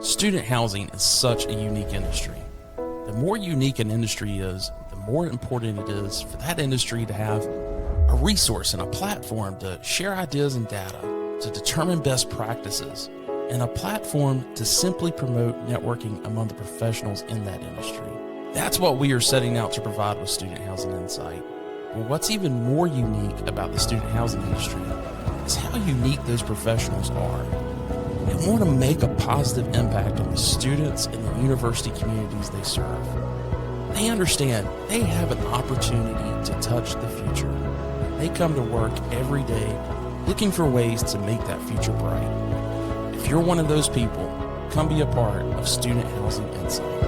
Student housing is such a unique industry. The more unique an industry is, the more important it is for that industry to have a resource and a platform to share ideas and data, to determine best practices, and a platform to simply promote networking among the professionals in that industry. That's what we are setting out to provide with Student Housing Insight. But what's even more unique about the student housing industry is how unique those professionals are. They want to make a positive impact on the students and the university communities they serve. They understand they have an opportunity to touch the future. They come to work every day looking for ways to make that future bright. If you're one of those people, come be a part of Student Housing Insight.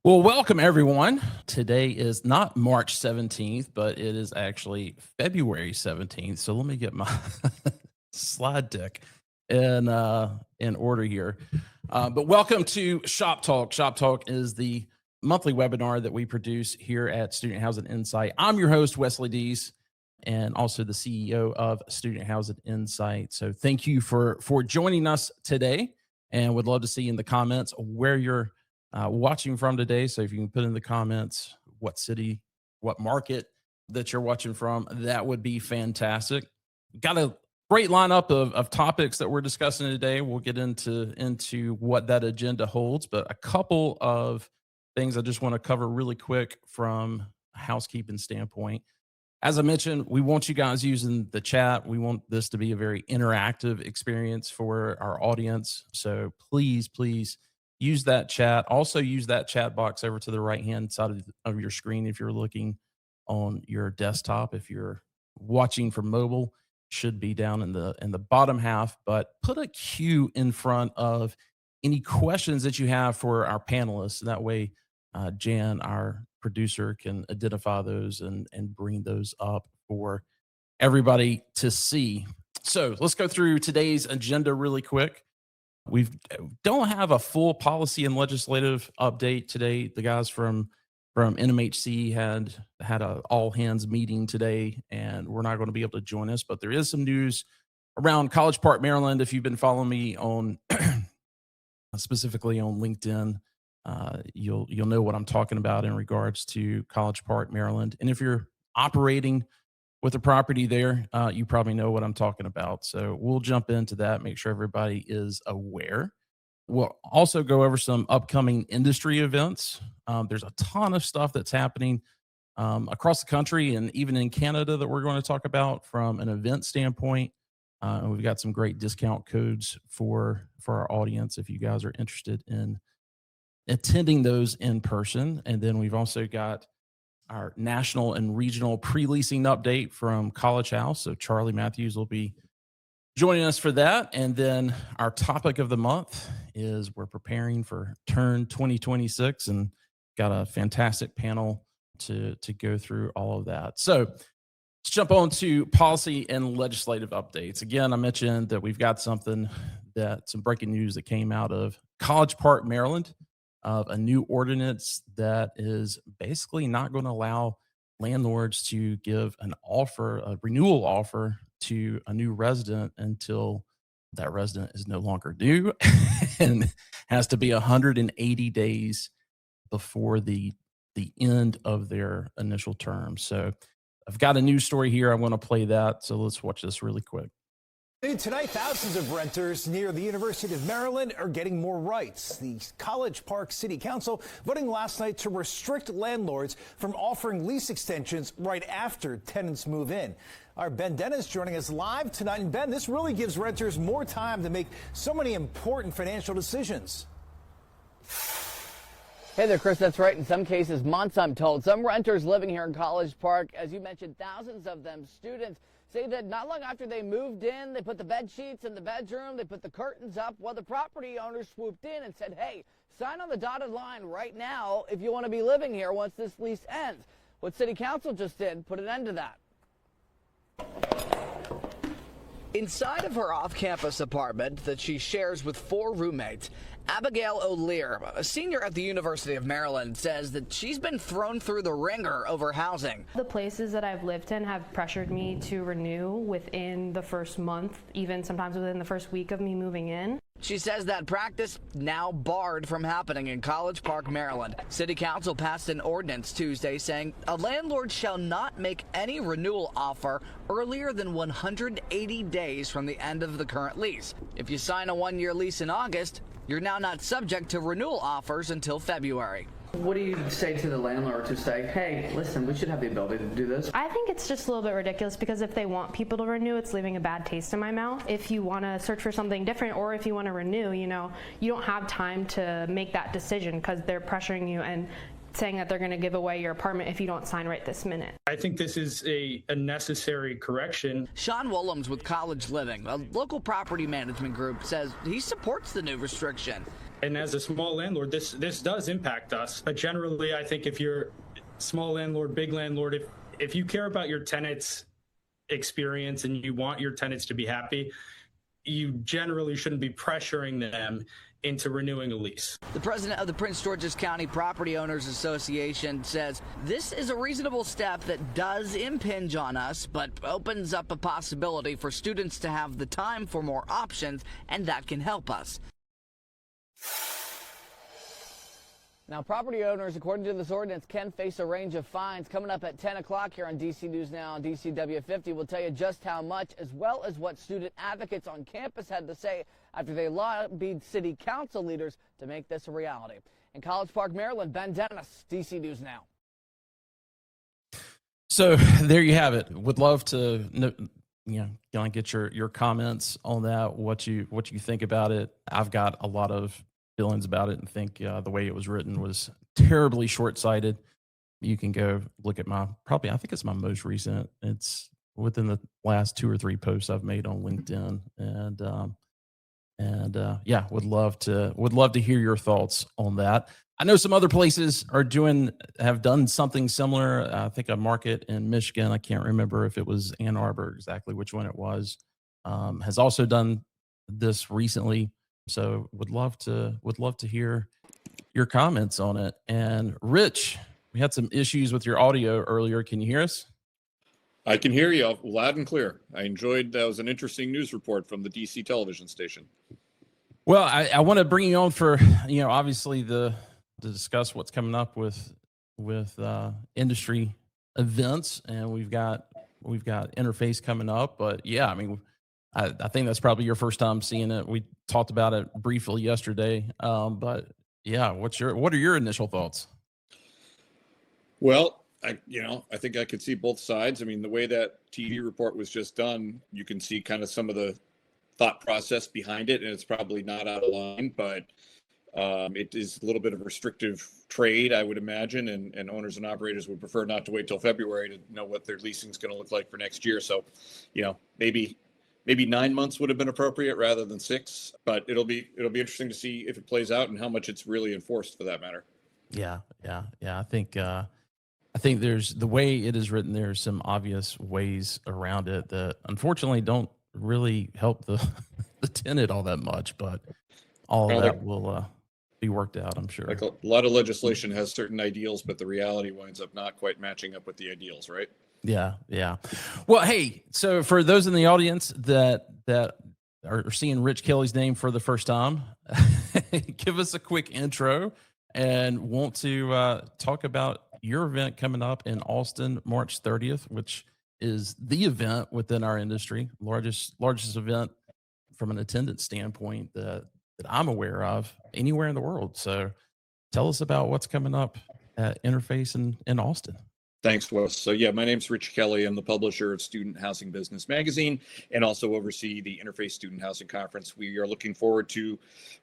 Well, welcome everyone. Today is not March 17th, but it is actually February 17th. So let me get my slide deck in order here. But welcome to Shop Talk. Shop Talk is the monthly webinar that we produce here at Student Housing Insight. I'm your host, Wesley Dees, and also the CEO of Student Housing Insight. So thank you for joining us today, and would love to see in the comments where you're watching from today. So if you can put in the comments what city, what market that you're watching from, that would be fantastic. Got a great lineup of topics that we're discussing today. We'll get into what that agenda holds, but a couple of things I just want to cover really quick from a housekeeping standpoint. As I mentioned, we want you guys using the chat. We want this to be a very interactive experience for our audience. So please use that chat. Also use that chat box over to the right-hand side of your screen if you're looking on your desktop. If you're watching from mobile, should be down in the bottom half, but put a Q in front of any questions that you have for our panelists. That way, Jan, our producer, can identify those and bring those up for everybody to see. So let's go through today's agenda really quick. We don't have a full policy and legislative update today. The guys from NMHC had a all hands meeting today, and we're not going to be able to join us, but there is some news around College Park, Maryland. If you've been following me on specifically on LinkedIn, you'll know what I'm talking about in regards to College Park, Maryland. And if you're operating with a property there, you probably know what I'm talking about. So we'll jump into that, make sure everybody is aware. We'll also go over some upcoming industry events. There's a ton of stuff that's happening across the country and even in Canada that we're going to talk about from an event standpoint. And we've got some great discount codes for our audience if you guys are interested in attending those in person. And then we've also got our national and regional pre-leasing update from College House. So Charlie Matthews will be joining us for that. And then our topic of the month is we're preparing for Turn 2026 and got a fantastic panel to go through all of that. So let's jump on to policy and legislative updates. Again, I mentioned that we've got some breaking news that came out of College Park, Maryland, of a new ordinance that is basically not going to allow landlords to give a renewal offer to a new resident until that resident is no longer due and has to be 180 days before the end of their initial term. So I've got a news story here. I want to play that. So let's watch this really quick. Tonight, thousands of renters near the University of Maryland are getting more rights. The College Park City Council voting last night to restrict landlords from offering lease extensions right after tenants move in. Our Ben Dennis joining us live tonight. And Ben, this really gives renters more time to make so many important financial decisions. Hey there, Chris. That's right. In some cases, months, I'm told. Some renters living here in College Park, as you mentioned, thousands of them students, say that not long after they moved in, they put the bed sheets in the bedroom, they put the curtains up, while the property owner swooped in and said, hey, sign on the dotted line right now if you want to be living here once this lease ends. What City Council just did put an end to that. Inside of her off-campus apartment that she shares with 4 roommates, Abigail O'Lear, a senior at the University of Maryland, says that she's been thrown through the ringer over housing. The places that I've lived in have pressured me to renew within the first month, even sometimes within the first week of me moving in. She says that practice now barred from happening in College Park, Maryland. City Council passed an ordinance Tuesday saying a landlord shall not make any renewal offer earlier than 180 days from the end of the current lease. If you sign a 1-year lease in August, you're now not subject to renewal offers until February. What do you say to the landlord to say, hey, listen, we should have the ability to do this? I think it's just a little bit ridiculous because if they want people to renew, it's leaving a bad taste in my mouth. If you want to search for something different or if you want to renew, you don't have time to make that decision because they're pressuring you and saying that they're going to give away your apartment if you don't sign right this minute. I think this is a necessary correction. Sean Wollums with College Living, a local property management group, says he supports the new restriction. And as a small landlord, this does impact us. But generally, I think if you're small landlord, big landlord, if you care about your tenants' experience and you want your tenants to be happy, you generally shouldn't be pressuring them into renewing a lease. The president of the Prince George's County Property Owners Association says this is a reasonable step that does impinge on us, but opens up a possibility for students to have the time for more options, and that can help us. Now, property owners, according to this ordinance, can face a range of fines. Coming up at 10 o'clock here on DC News Now on DCW50, we'll tell you just how much, as well as what student advocates on campus had to say after they lobbied city council leaders to make this a reality. In College Park, Maryland, Ben Dennis, DC News Now. So there you have it. Would love to get your comments on that, what you think about it. I've got a lot of feelings about it and think the way it was written was terribly short-sighted. You can go look at I think it's my most recent. It's within the last 2 or 3 posts I've made on LinkedIn, and would love to hear your thoughts on that. I know some other places have done something similar. I think a market in Michigan, I can't remember if it was Ann Arbor, exactly which one it was, has also done this recently. So would love to hear your comments on it. And Rich, we had some issues with your audio earlier. Can you hear us? I can hear you loud and clear. That was an interesting news report from the DC television station. Well, I want to bring you on for, obviously to discuss what's coming up with industry events, and we've got Interface coming up. But yeah, I mean, I think that's probably your first time seeing it. We talked about it briefly yesterday, but yeah, what are your initial thoughts? Well, I think I could see both sides. I mean, the way that TV report was just done, you can see kind of some of the thought process behind it, and it's probably not out of line, but it is a little bit of a restrictive trade, I would imagine, and owners and operators would prefer not to wait till February to know what their leasing is going to look like for next year. So, maybe 9 months would have been appropriate rather than 6, but it'll be interesting to see if it plays out and how much it's really enforced for that matter. Yeah. I think there's the way it is written. There's some obvious ways around it that unfortunately don't really help the tenant all that much, but all of that will be worked out, I'm sure. Like a lot of legislation has certain ideals, but the reality winds up not quite matching up with the ideals, right? Yeah. Well, hey, so for those in the audience that are seeing Rich Kelly's name for the first time, give us a quick intro and want to talk about your event coming up in Austin, March 30th, which is the event within our industry, largest event from an attendance standpoint that I'm aware of anywhere in the world. So tell us about what's coming up at Interface in Austin. Thanks, Wes. So yeah, my name's Rich Kelly. I'm the publisher of Student Housing Business Magazine and also oversee the Interface Student Housing Conference. We are looking forward to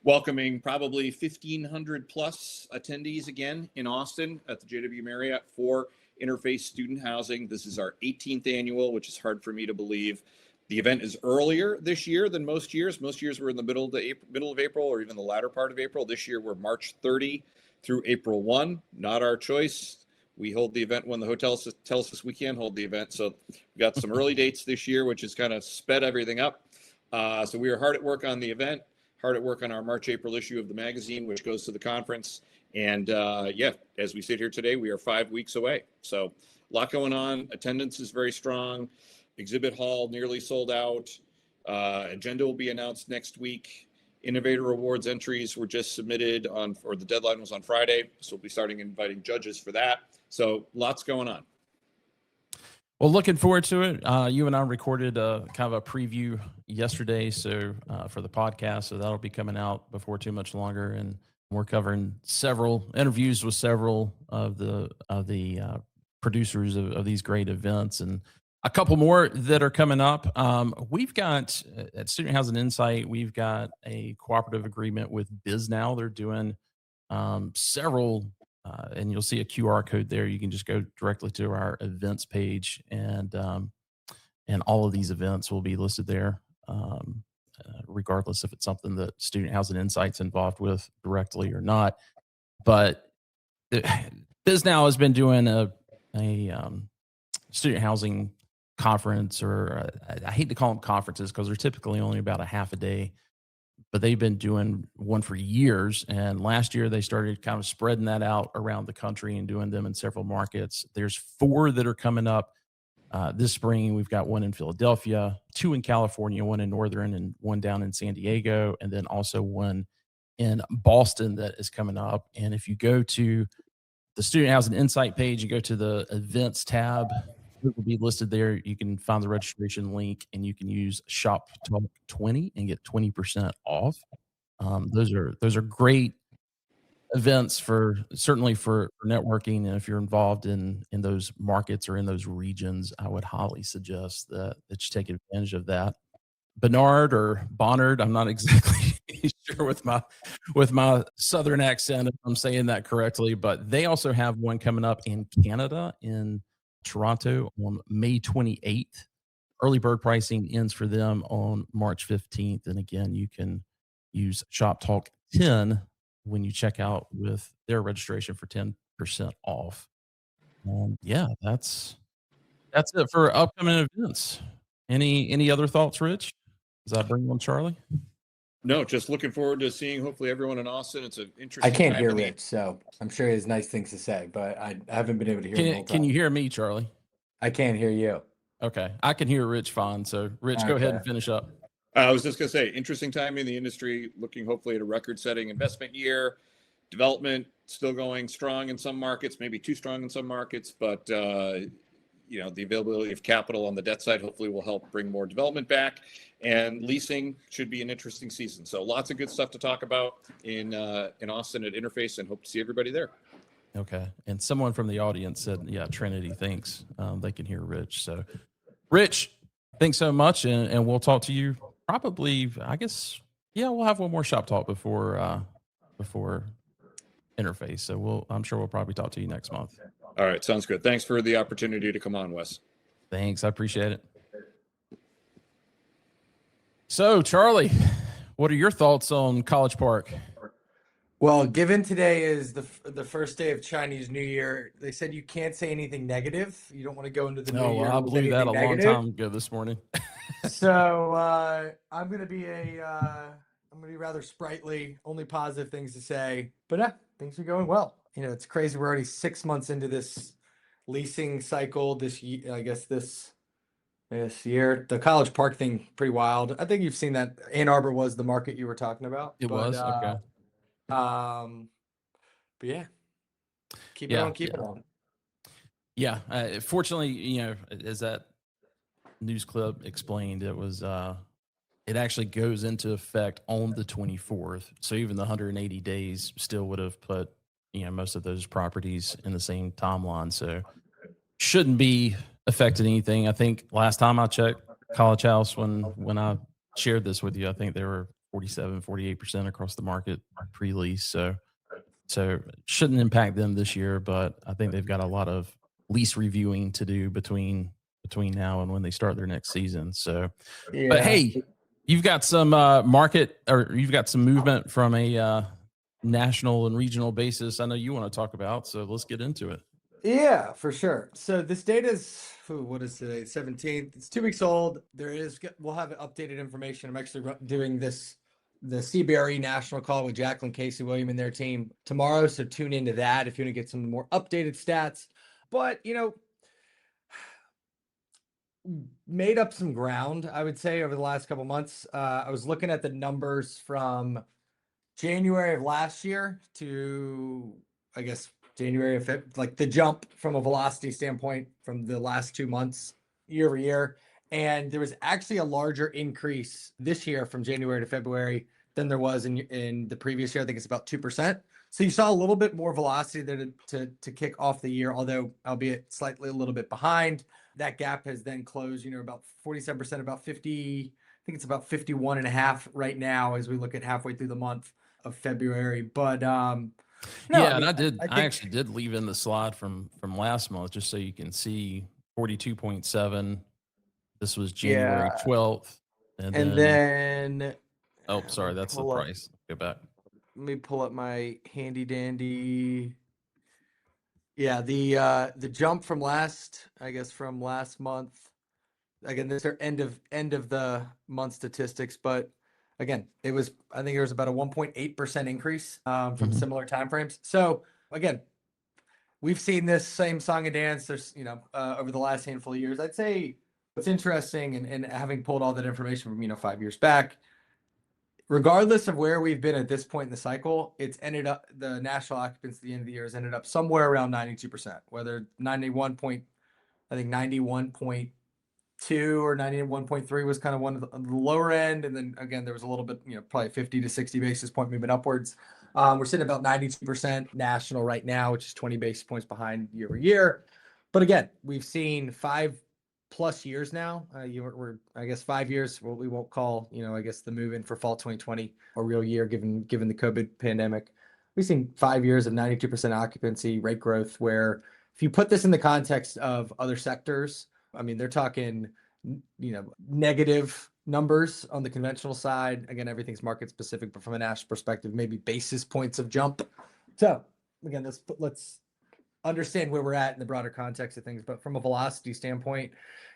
welcoming probably 1,500 plus attendees again in Austin at the JW Marriott for Interface Student Housing. This is our 18th annual, which is hard for me to believe. The event is earlier this year than most years. Most years we're in the middle of April or even the latter part of April. This year we're March 30 through April 1. Not our choice. We hold the event when the hotel tells us we can hold the event. So we got some early dates this year, which has kind of sped everything up. So we are hard at work on the event, hard at work on our March, April issue of the magazine, which goes to the conference. And yeah, as we sit here today, we are 5 weeks away. So a lot going on. Attendance is very strong. Exhibit hall nearly sold out. Agenda will be announced next week. Innovator Awards entries were just submitted or the deadline was on Friday. So we'll be starting inviting judges for that. So lots going on. Well, looking forward to it. You and I recorded kind of a preview yesterday, so for the podcast, so that'll be coming out before too much longer. And we're covering several interviews with several of the producers of these great events, and a couple more that are coming up. We've got at Student Housing Insight, we've got a cooperative agreement with BizNow. They're doing several. And you'll see a QR code there. You can just go directly to our events page, and all of these events will be listed there, regardless if it's something that Student Housing Insight's involved with directly or not. But BizNow has been doing a student housing conference, or I hate to call them conferences because they're typically only about a half a day. But they've been doing one for years. And last year they started kind of spreading that out around the country and doing them in several markets. There's 4 that are coming up this spring. We've got one in Philadelphia, 2 in California, one in Northern, and one down in San Diego, and then also one in Boston that is coming up. And if you go to the Student Housing Insight page, you go to the events tab, it will be listed there. You can find the registration link, and you can use ShopTalk.20 and get 20% off. Those are great events certainly for networking. And if you're involved in those markets or in those regions, I would highly suggest that you take advantage of that. Bernard or Bonnard, I'm not exactly sure with my Southern accent if I'm saying that correctly, but they also have one coming up in Canada, in Toronto, on May 28th. Early bird pricing ends for them on March 15th. And again, you can use ShopTalk 10 when you check out with their registration for 10% off. Yeah, that's it for upcoming events. Any other thoughts, Rich? Does that bring on Charlie? No, just looking forward to seeing hopefully everyone in Austin. It's an interesting. I can't hear Rich, so I'm sure he has nice things to say, but I haven't been able to hear him. Can you hear me, Charlie? I can't hear you. Okay, I can hear Rich fine. So, Rich, go ahead and finish up. I was just going to say, interesting time in the industry, looking hopefully at a record-setting investment year. Development still going strong in some markets, maybe too strong in some markets, but the availability of capital on the debt side hopefully will help bring more development back. And leasing should be an interesting season. So lots of good stuff to talk about in Austin at Interface, and hope to see everybody there. Okay. And someone from the audience said, yeah, Trinity thinks they can hear Rich. So, Rich, thanks so much. And we'll talk to you probably, I guess, we'll have one more shop talk before Interface. So I'm sure we'll probably talk to you next month. All right. Sounds good. Thanks for the opportunity to come on, Wes. Thanks. I appreciate it. So, Charlie, what are your thoughts on College Park? Well, given today is the first day of Chinese New Year, they said you can't say anything negative. You don't want to go into the new year. I blew that a long time ago this morning. So I'm gonna be rather sprightly, only positive things to say. But things are going well. It's crazy. We're already 6 months into this leasing cycle. This year, the College Park thing, pretty wild. I think you've seen that. Ann Arbor was the market you were talking about. It was okay. But yeah, keep it on. Yeah. Fortunately, as that news clip explained, it was it actually goes into effect on the 24th. So even the 180 days still would have put most of those properties in the same timeline. So shouldn't be affected anything. I think last time I checked College House, when I shared this with you, I think they were 48% across the market pre-lease. So shouldn't impact them this year, but I think they've got a lot of lease reviewing to do between now and when they start their next season. So, yeah. But hey, you've got some you've got some movement from a national and regional basis I know you want to talk about. So let's get into it. Yeah, for sure. So this data is, what is today? 17th. It's 2 weeks old. We'll have updated information. I'm actually doing the CBRE national call with Jacqueline Casey William and their team tomorrow. So tune into that if you want to get some more updated stats. But, made up some ground, I would say, over the last couple months. I was looking at the numbers from January of last year to, I guess, January of like the jump from a velocity standpoint from the last 2 months year over year. And there was actually a larger increase this year from January to February than there was in the previous year. I think it's about 2%. So you saw a little bit more velocity there to kick off the year, although albeit slightly a little bit behind. That gap has then closed, about 47%, about 50, I think it's about 51.5 right now as we look at halfway through the month of February. But no, Yeah, I mean, and I I think, actually did leave in the slide from last month just so you can see 42.7. This was January yeah. 12th. And And then, then oh, sorry, that's the price. Go back. let me pull up my handy dandy. Yeah, the jump from last month. Again, these are end of the month statistics, but again, I think there was about a 1.8% increase from Mhm. similar timeframes. So again, we've seen this same song and dance. There's, over the last handful of years. I'd say what's interesting, and having pulled all that information from 5 years back, regardless of where we've been at this point in the cycle, it's ended up the national occupancy at the end of the year has ended up somewhere around 92%, whether 91.2 or 91.3 was kind of one of the lower end. And then again, there was a little bit, probably 50 to 60 basis point movement upwards. We're sitting about 92% national right now, which is 20 basis points behind year over year. But again, we've seen 5+ years now. We're, I guess, 5 years, what we won't call, I guess the move in for fall 2020 a real year, given the COVID pandemic. We've seen 5 years of 92% occupancy rate growth, where if you put this in the context of other sectors, I mean, they're talking, negative numbers on the conventional side. Again, everything's market specific, but from a national perspective, maybe basis points of jump. So again, let's understand where we're at in the broader context of things. But from a velocity standpoint,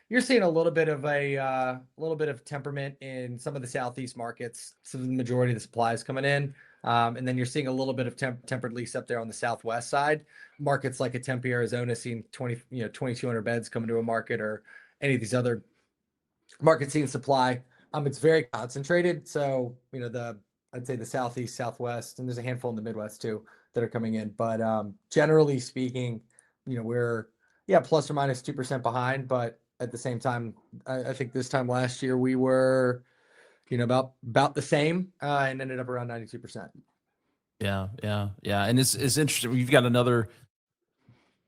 you're seeing a little bit of temperament in some of the Southeast markets. So the majority of the supply is coming in. And then you're seeing a little bit of tempered lease up there on the Southwest side. Markets like Tempe, Arizona, seeing 2,200 beds coming to a market, or any of these other markets seeing supply. It's very concentrated. So, I'd say the Southeast, Southwest, and there's a handful in the Midwest too that are coming in. But generally speaking, we're plus or minus 2% behind. But at the same time, I think this time last year we were, about the same, and ended up around 92%. Yeah. And it's interesting. We've got another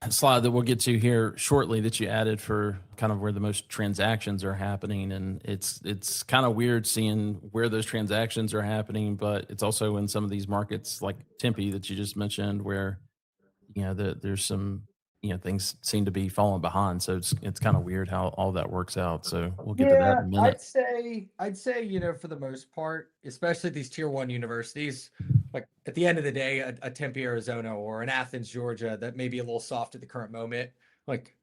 slide that we'll get to here shortly that you added for kind of where the most transactions are happening. And it's kind of weird seeing where those transactions are happening, but it's also in some of these markets like Tempe that you just mentioned, where, there's some, things seem to be falling behind. So it's kind of weird how all that works out. So we'll get to that in a minute. I'd say, for the most part, especially these tier 1 universities, like at the end of the day, a Tempe, Arizona, or an Athens, Georgia, that may be a little soft at the current moment. Like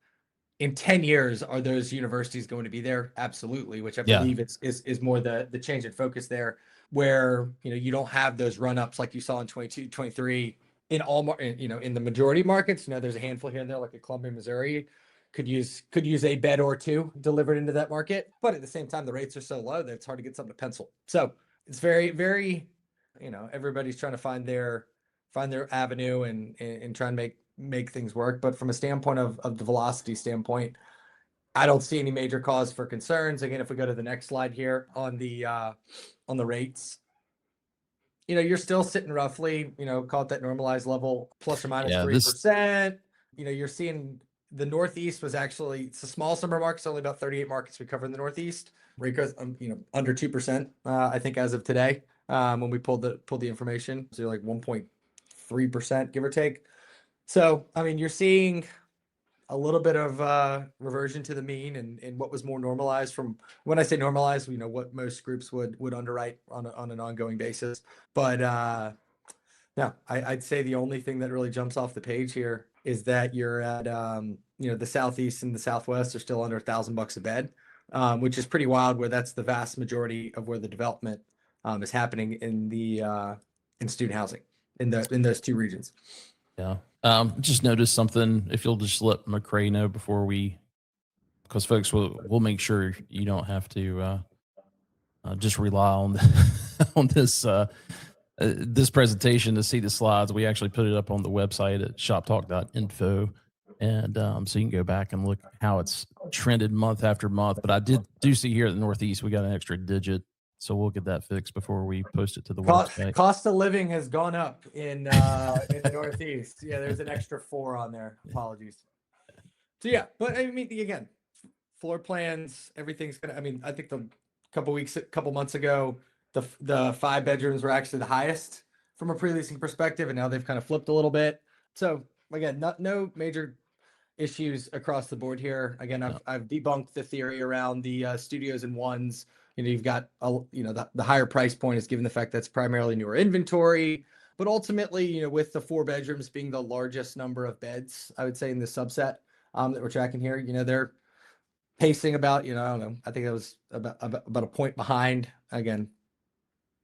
in 10 years, are those universities going to be there? Absolutely. Which I believe is more the change in focus there, where, you don't have those run-ups like you saw in 22, 23 in all, in the majority of markets. There's a handful here and there, like a Columbia, Missouri, could use a bed or two delivered into that market. But at the same time, the rates are so low that it's hard to get something to pencil. So it's very, very, everybody's trying to find their avenue and try and make things work. But from a standpoint of the velocity standpoint, I don't see any major cause for concerns. Again, if we go to the next slide here on the rates, you're still sitting roughly, call it that normalized level, plus or minus 3%. You're seeing the Northeast was actually, it's a small number of markets, only about 38 markets we cover in the Northeast. Rate growth, under 2%, I think as of today, when we pulled the information. So like 1.3%, give or take. So, I mean, you're seeing a little bit of reversion to the mean and what was more normalized from, when I say normalized, what most groups would underwrite on an ongoing basis. But no, I'd say the only thing that really jumps off the page here is that you're at, the Southeast and the Southwest are still under $1,000 a bed, which is pretty wild, where that's the vast majority of where the development is happening in student housing in those two regions. Yeah. Just noticed something. If you'll just let McCray know before because folks we'll make sure you don't have to just rely on on this presentation to see the slides. We actually put it up on the website at ShopTalk.Info, and so you can go back and look how it's trended month after month. But I do see here at the Northeast we got an extra digit, so we'll get that fixed before we post it to the website. Cost of living has gone up in the Northeast. Yeah, there's an extra 4 on there. Apologies. So yeah, but I mean, again, floor plans, everything's gonna. I mean, I think couple months ago, the 5 bedrooms were actually the highest from a pre-leasing perspective, and now they've kind of flipped a little bit. So again, no major issues across the board here. Again, I've debunked the theory around the studios and ones. You've got the higher price point is given the fact that's primarily newer inventory, but ultimately, with the 4 bedrooms being the largest number of beds, I would say in the subset that we're tracking here, they're pacing about, I don't know, I think that was about a point behind. Again,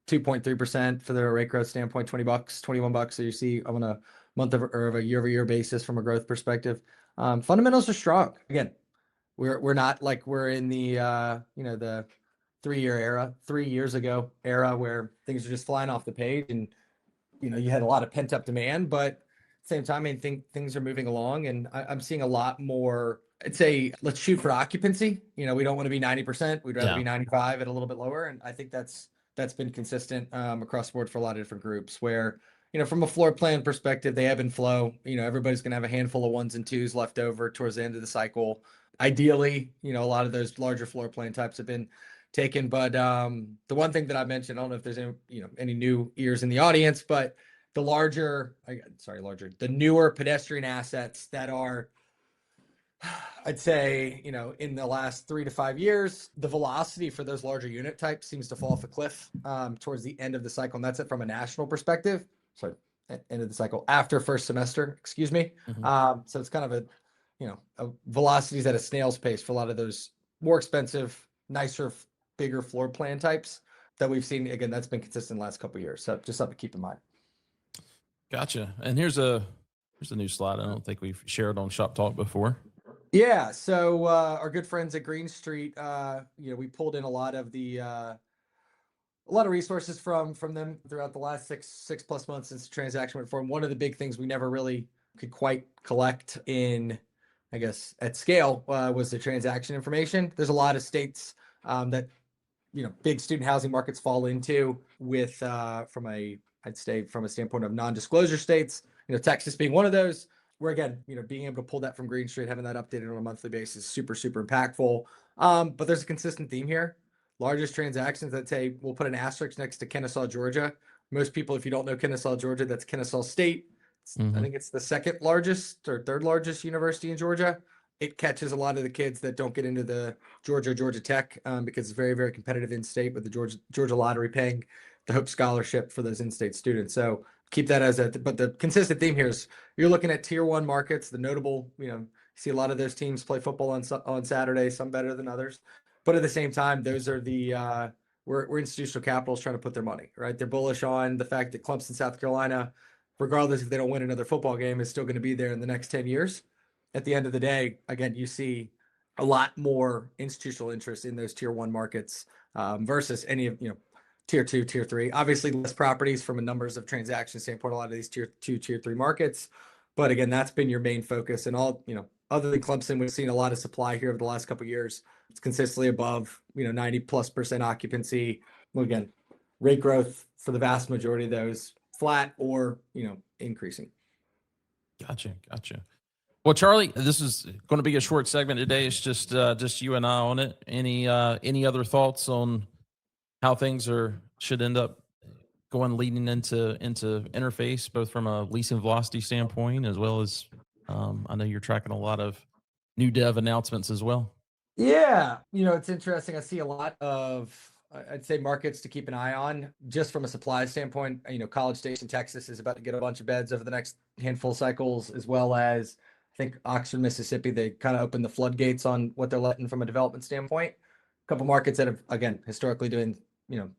2.3% for the rate growth standpoint, $20, $21. So you see on a month or a year-over-year basis from a growth perspective. Fundamentals are strong. Again, we're not like we're in the the 3 years ago era where things are just flying off the page, and you had a lot of pent up demand, but at the same time, I think things are moving along, and I'm seeing a lot more. I'd say let's shoot for occupancy. We don't want to be 90%. We'd rather be 95 at a little bit lower, and I think that's been consistent across the board for a lot of different groups. Where from a floor plan perspective, they ebb and flow. Everybody's going to have a handful of 1s and 2s left over towards the end of the cycle. Ideally, a lot of those larger floor plan types have been taken. But the one thing that I mentioned, I don't know if there's any new ears in the audience, but the the newer pedestrian assets that are, I'd say, in the last 3 to 5 years, the velocity for those larger unit types seems to fall off a cliff towards the end of the cycle. And that's it from a national perspective. Sorry, end of the cycle after first semester, excuse me. Mm-hmm. So it's kind of a velocities at a snail's pace for a lot of those more expensive, nicer, bigger floor plan types that we've seen. Again, that's been consistent the last couple of years. So just something to keep in mind. Gotcha. And here's a new slide. I don't think we've shared on Shop Talk before. Yeah. So our good friends at Green Street, we pulled in a lot of resources from them throughout the last six plus months since the transaction went forward. One of the big things we never really could quite collect in, I guess, at scale was the transaction information. There's a lot of states that big student housing markets fall into with from a standpoint of non-disclosure states, Texas being one of those, where again, being able to pull that from Green Street, having that updated on a monthly basis, super, super impactful. But there's a consistent theme here. Largest transactions, I'd say we'll put an asterisk next to Kennesaw, Georgia. Most people, if you don't know Kennesaw, Georgia, that's Kennesaw State. I think it's the second largest or third largest university in Georgia. It catches a lot of the kids that don't get into the Georgia Tech because it's very, very competitive in-state, with the Georgia Lottery paying the Hope Scholarship for those in-state students. So keep that but the consistent theme here is you're looking at tier 1 markets, the notable, you see a lot of those teams play football on Saturday, some better than others. But at the same time, those are where institutional capital is trying to put their money, right? They're bullish on the fact that Clemson, South Carolina, regardless if they don't win another football game, is still going to be there in the next 10 years. At the end of the day, again, you see a lot more institutional interest in those tier 1 markets versus any of, tier 2, tier 3. Obviously, less properties from a numbers of transaction standpoint, a lot of these tier 2, tier 3 markets. But again, that's been your main focus. And all, other than Clemson, we've seen a lot of supply here over the last couple of years. It's consistently above, 90+% occupancy. Well, again, rate growth for the vast majority of those flat or, increasing. Gotcha. Well, Charlie, this is going to be a short segment today. It's just you and I on it. Any other thoughts on how things should end up going leading into interface, both from a leasing velocity standpoint as well as I know you're tracking a lot of new dev announcements as well. Yeah, it's interesting. I see a lot of I'd say markets to keep an eye on just from a supply standpoint. College Station, Texas is about to get a bunch of beds over the next handful of cycles, as well as I think Oxford, Mississippi. They kind of opened the floodgates on what they're letting from a development standpoint. A couple markets that have, again, historically doing,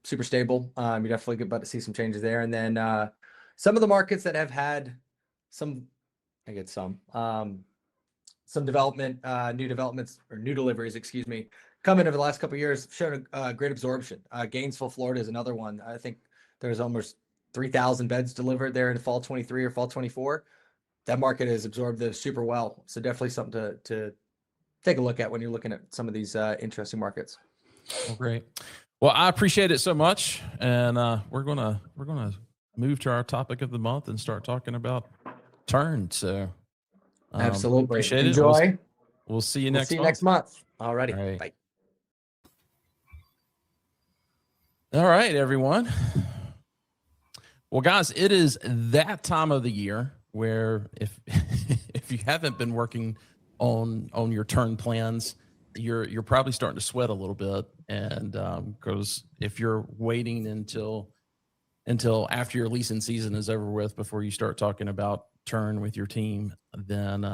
super stable. You're definitely about to see some changes there. And then some of the markets that have had some development, new developments or new deliveries, excuse me, coming over the last couple of years, shown a great absorption. Gainesville, Florida is another one. I think there's almost 3,000 beds delivered there in fall 23 or fall 24. That market has absorbed those super well. So definitely something to take a look at when you're looking at some of these interesting markets. Well, great. Well, I appreciate it so much. And we're gonna move to our topic of the month and start talking about turn. So absolutely appreciate enjoy. It. We'll see you next month. Alrighty. All right. Bye. All right, everyone. Well, guys, it is that time of the year where if if you haven't been working on your turn plans, you're probably starting to sweat a little bit, and because if you're waiting until after your leasing season is over with before you start talking about turn with your team, then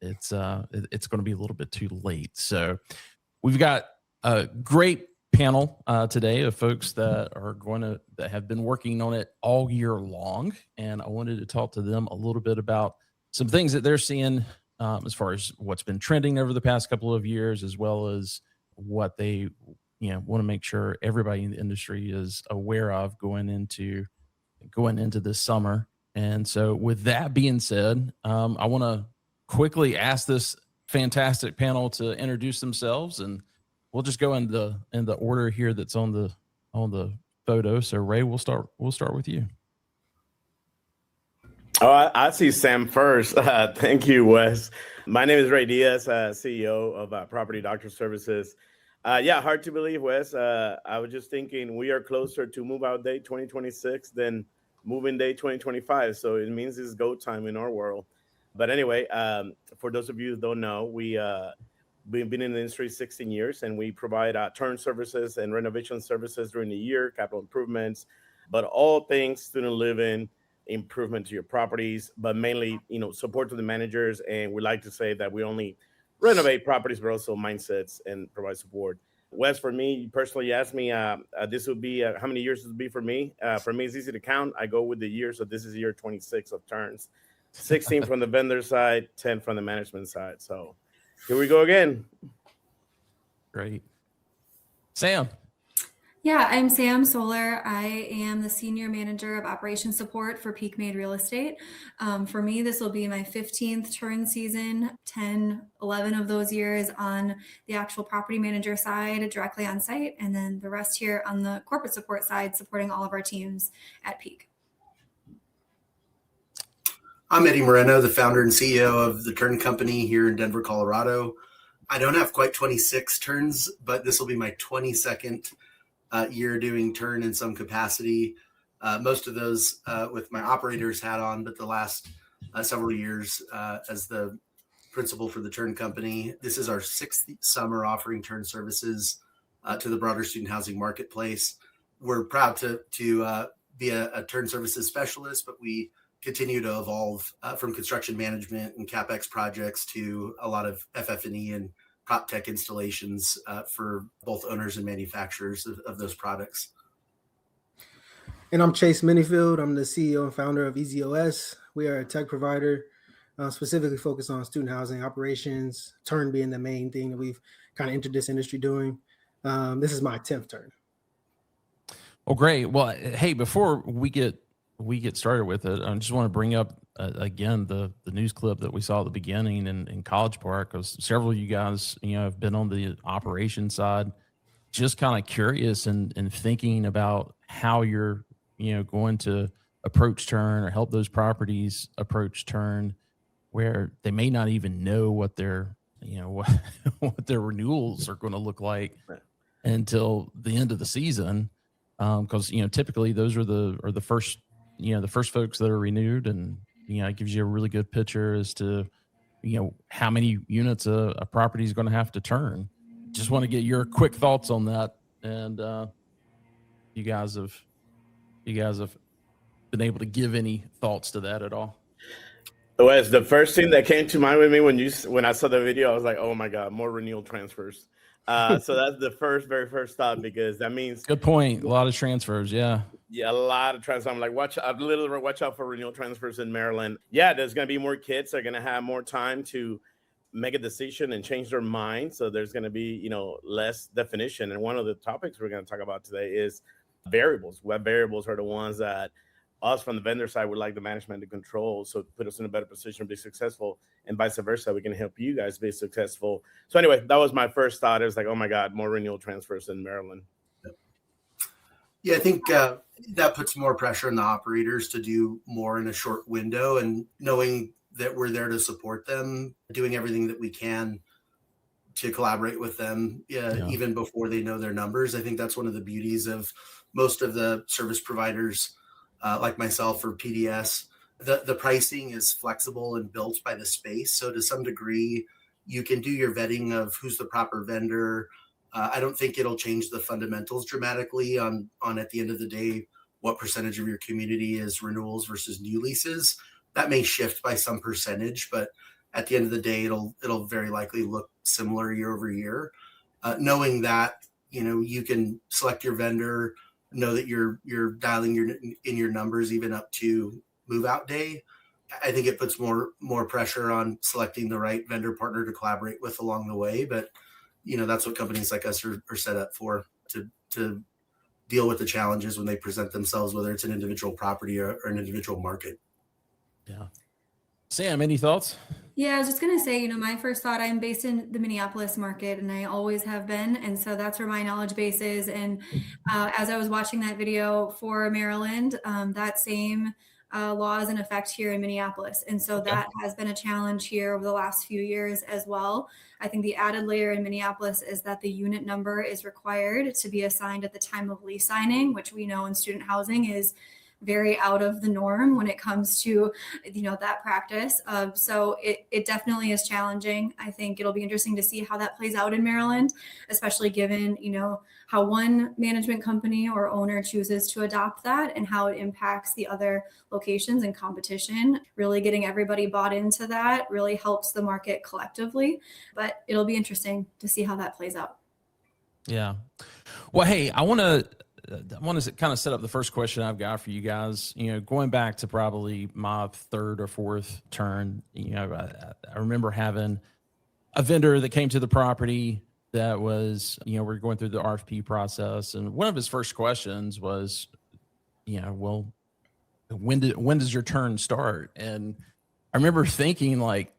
it's going to be a little bit too late. So we've got a great panel today of folks that have been working on it all year long, and I wanted to talk to them a little bit about some things that they're seeing as far as what's been trending over the past couple of years, as well as what they want to make sure everybody in the industry is aware of going into this summer. And so with that being said, I want to quickly ask this fantastic panel to introduce themselves, and we'll just go in the order here that's on the photo. So Ray, we'll start with you. Oh, I see Sam first. Thank you, Wes. My name is Ray Diaz, CEO of Property Doctor Services. Hard to believe, Wes. I was just thinking we are closer to move out day 2026 than moving day 2025. So it means it's go time in our world. But anyway, for those of you who don't know, we've been in the industry 16 years, and we provide turn services and renovation services during the year, capital improvements, but all things student living, improvement to your properties, but mainly, support to the managers. And we like to say that we only renovate properties, but also mindsets and provide support. Wes, for me, personally, you asked me, this would be, how many years this would be for me? For me, it's easy to count. I go with the year. So this is year 26 of turns, 16 from the vendor side, 10 from the management side. So here we go again. Great. Sam. Yeah, I'm Sam Solar. I am the Senior Manager of Operations Support for PeakMade Real Estate. For me, this will be my 15th turn season, 11 of those years on the actual property manager side, directly on site, and then the rest here on the corporate support side, supporting all of our teams at Peak. I'm Eddie Moreno, the founder and CEO of the Turn Company here in Denver, Colorado. I don't have quite 26 turns, but this will be my 22nd year doing turn in some capacity. Most of those with my operator's hat on, but the last several years as the principal for the Turn Company. This is our 6th summer offering turn services to the broader student housing marketplace. We're proud to be a turn services specialist, but we continue to evolve from construction management and CapEx projects to a lot of FF&E and prop tech installations for both owners and manufacturers of those products. And I'm Chase Minifield. I'm the CEO and founder of EZOS. We are a tech provider specifically focused on student housing operations, turn being the main thing that we've kind of entered this industry doing. This is my 10th turn. Well, great. Well, hey, before we get started with it, I just want to bring up again the news clip that we saw at the beginning in College Park, because several of you guys have been on the operations side. Just kind of curious and thinking about how you're going to approach turn or help those properties approach turn, where they may not even know what their what their renewals are going to look like until the end of the season, because typically those are the first the first folks that are renewed, and it gives you a really good picture as to how many units a property is going to have to turn. Just want to get your quick thoughts on that, and you guys have been able to give any thoughts to that at all. Wes, the first thing that came to mind with me when I saw the video, I was like, oh my God, more renewal transfers. So that's the very first thought, because that means good point. A lot of transfers. Yeah, a lot of transfers. I'm like, watch out for renewal transfers in Maryland. Yeah, there's going to be more kids that are going to have more time to make a decision and change their mind. So there's going to be, less definition. And one of the topics we're going to talk about today is variables. What variables are the ones that us from the vendor side would like the management to control, so put us in a better position to be successful, and vice versa, we can help you guys be successful. So anyway, that was my first thought. It was like, oh my God, more renewal transfers in Maryland. Yeah, I think that puts more pressure on the operators to do more in a short window, and knowing that we're there to support them, doing everything that we can to collaborate with them, even before they know their numbers. I think that's one of the beauties of most of the service providers, like myself or PDS. The pricing is flexible and built by the space. So to some degree, you can do your vetting of who's the proper vendor. I don't think it'll change the fundamentals dramatically on at the end of the day, what percentage of your community is renewals versus new leases. That may shift by some percentage, but at the end of the day, it'll very likely look similar year over year. Knowing that, you can select your vendor, know that you're dialing your numbers even up to move out day. I think it puts more pressure on selecting the right vendor partner to collaborate with along the way. But that's what companies like us are set up for, to deal with the challenges when they present themselves, whether it's an individual property or an individual market. Yeah. Sam, any thoughts? Yeah, I was just going to say, my first thought, I'm based in the Minneapolis market, and I always have been. And so that's where my knowledge base is. And as I was watching that video for Maryland, that same law is in effect here in Minneapolis. And so that has been a challenge here over the last few years as well. I think the added layer in Minneapolis is that the unit number is required to be assigned at the time of lease signing, which we know in student housing is very out of the norm when it comes to, that practice. So it definitely is challenging. I think it'll be interesting to see how that plays out in Maryland, especially given, how one management company or owner chooses to adopt that and how it impacts the other locations and competition. Really getting everybody bought into that really helps the market collectively, but it'll be interesting to see how that plays out. Yeah. Well, hey, I want to kind of set up the first question I've got for you guys. Going back to probably my third or fourth turn, I remember having a vendor that came to the property that was, we're going through the RFP process, and one of his first questions was, well, when does your turn start? And I remember thinking, like,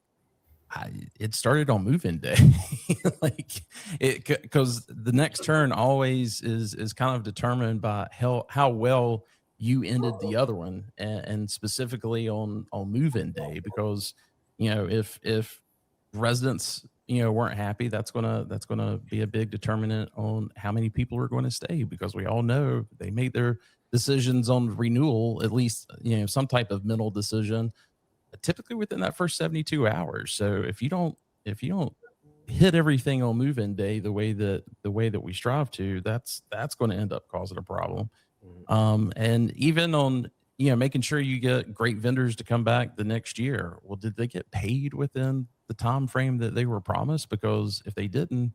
it started on move-in day, because the next turn always is kind of determined by how well you ended the other one, and specifically on move-in day, because if residents weren't happy, that's gonna be a big determinant on how many people are going to stay, because we all know they made their decisions on renewal, at least some type of mental decision, typically within that first 72 hours. So if you don't hit everything on move-in day the way that we strive to, that's going to end up causing a problem. And even on making sure you get great vendors to come back the next year. Well, did they get paid within the time frame that they were promised? Because if they didn't,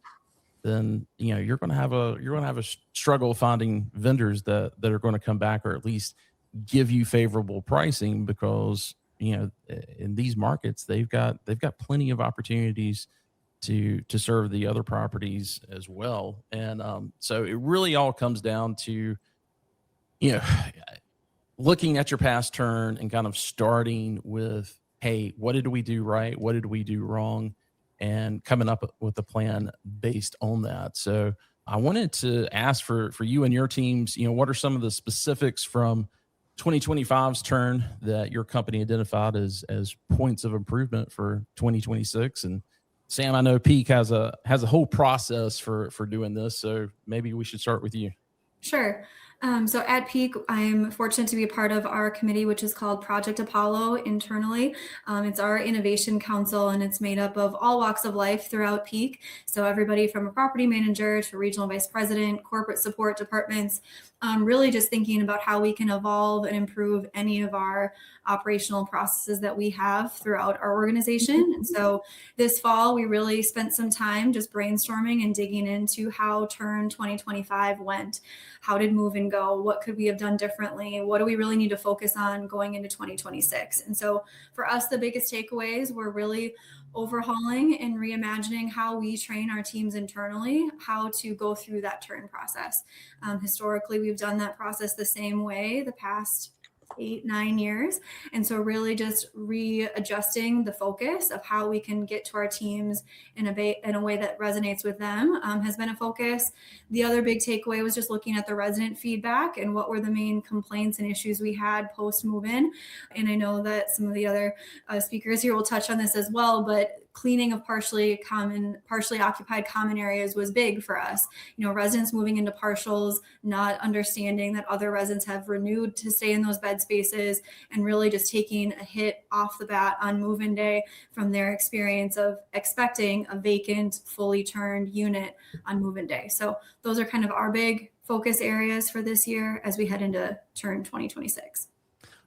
then you're going to have a struggle finding vendors that are going to come back, or at least give you favorable pricing, because in these markets, they've got plenty of opportunities to serve the other properties as well. And so it really all comes down to, looking at your past turn and kind of starting with, hey, what did we do right? What did we do wrong? And coming up with a plan based on that. So I wanted to ask for you and your teams, what are some of the specifics from 2025's turn that your company identified as points of improvement for 2026? And Sam, I know Peak has a whole process for doing this, so maybe we should start with you. Sure. So at Peak, I'm fortunate to be a part of our committee, which is called Project Apollo internally. It's our innovation council, and it's made up of all walks of life throughout Peak. So everybody from a property manager to regional vice president, corporate support departments, really just thinking about how we can evolve and improve any of our operational processes that we have throughout our organization. And so this fall, we really spent some time just brainstorming and digging into how Turn 2025 went. How did move and go? What could we have done differently? What do we really need to focus on going into 2026? And so for us, the biggest takeaways were really overhauling and reimagining how we train our teams internally, how to go through that turn process. Historically, we've done that process the same way the past 8-9 years. And so really just readjusting the focus of how we can get to our teams in a way that resonates with them has been a focus. The other big takeaway was just looking at the resident feedback and what were the main complaints and issues we had post move-in. And I know that some of the other speakers here will touch on this as well, but cleaning of partially occupied common areas was big for us. Residents moving into partials, not understanding that other residents have renewed to stay in those bed spaces, and really just taking a hit off the bat on move-in day from their experience of expecting a vacant, fully turned unit on move-in day. So those are kind of our big focus areas for this year as we head into Turn 2026.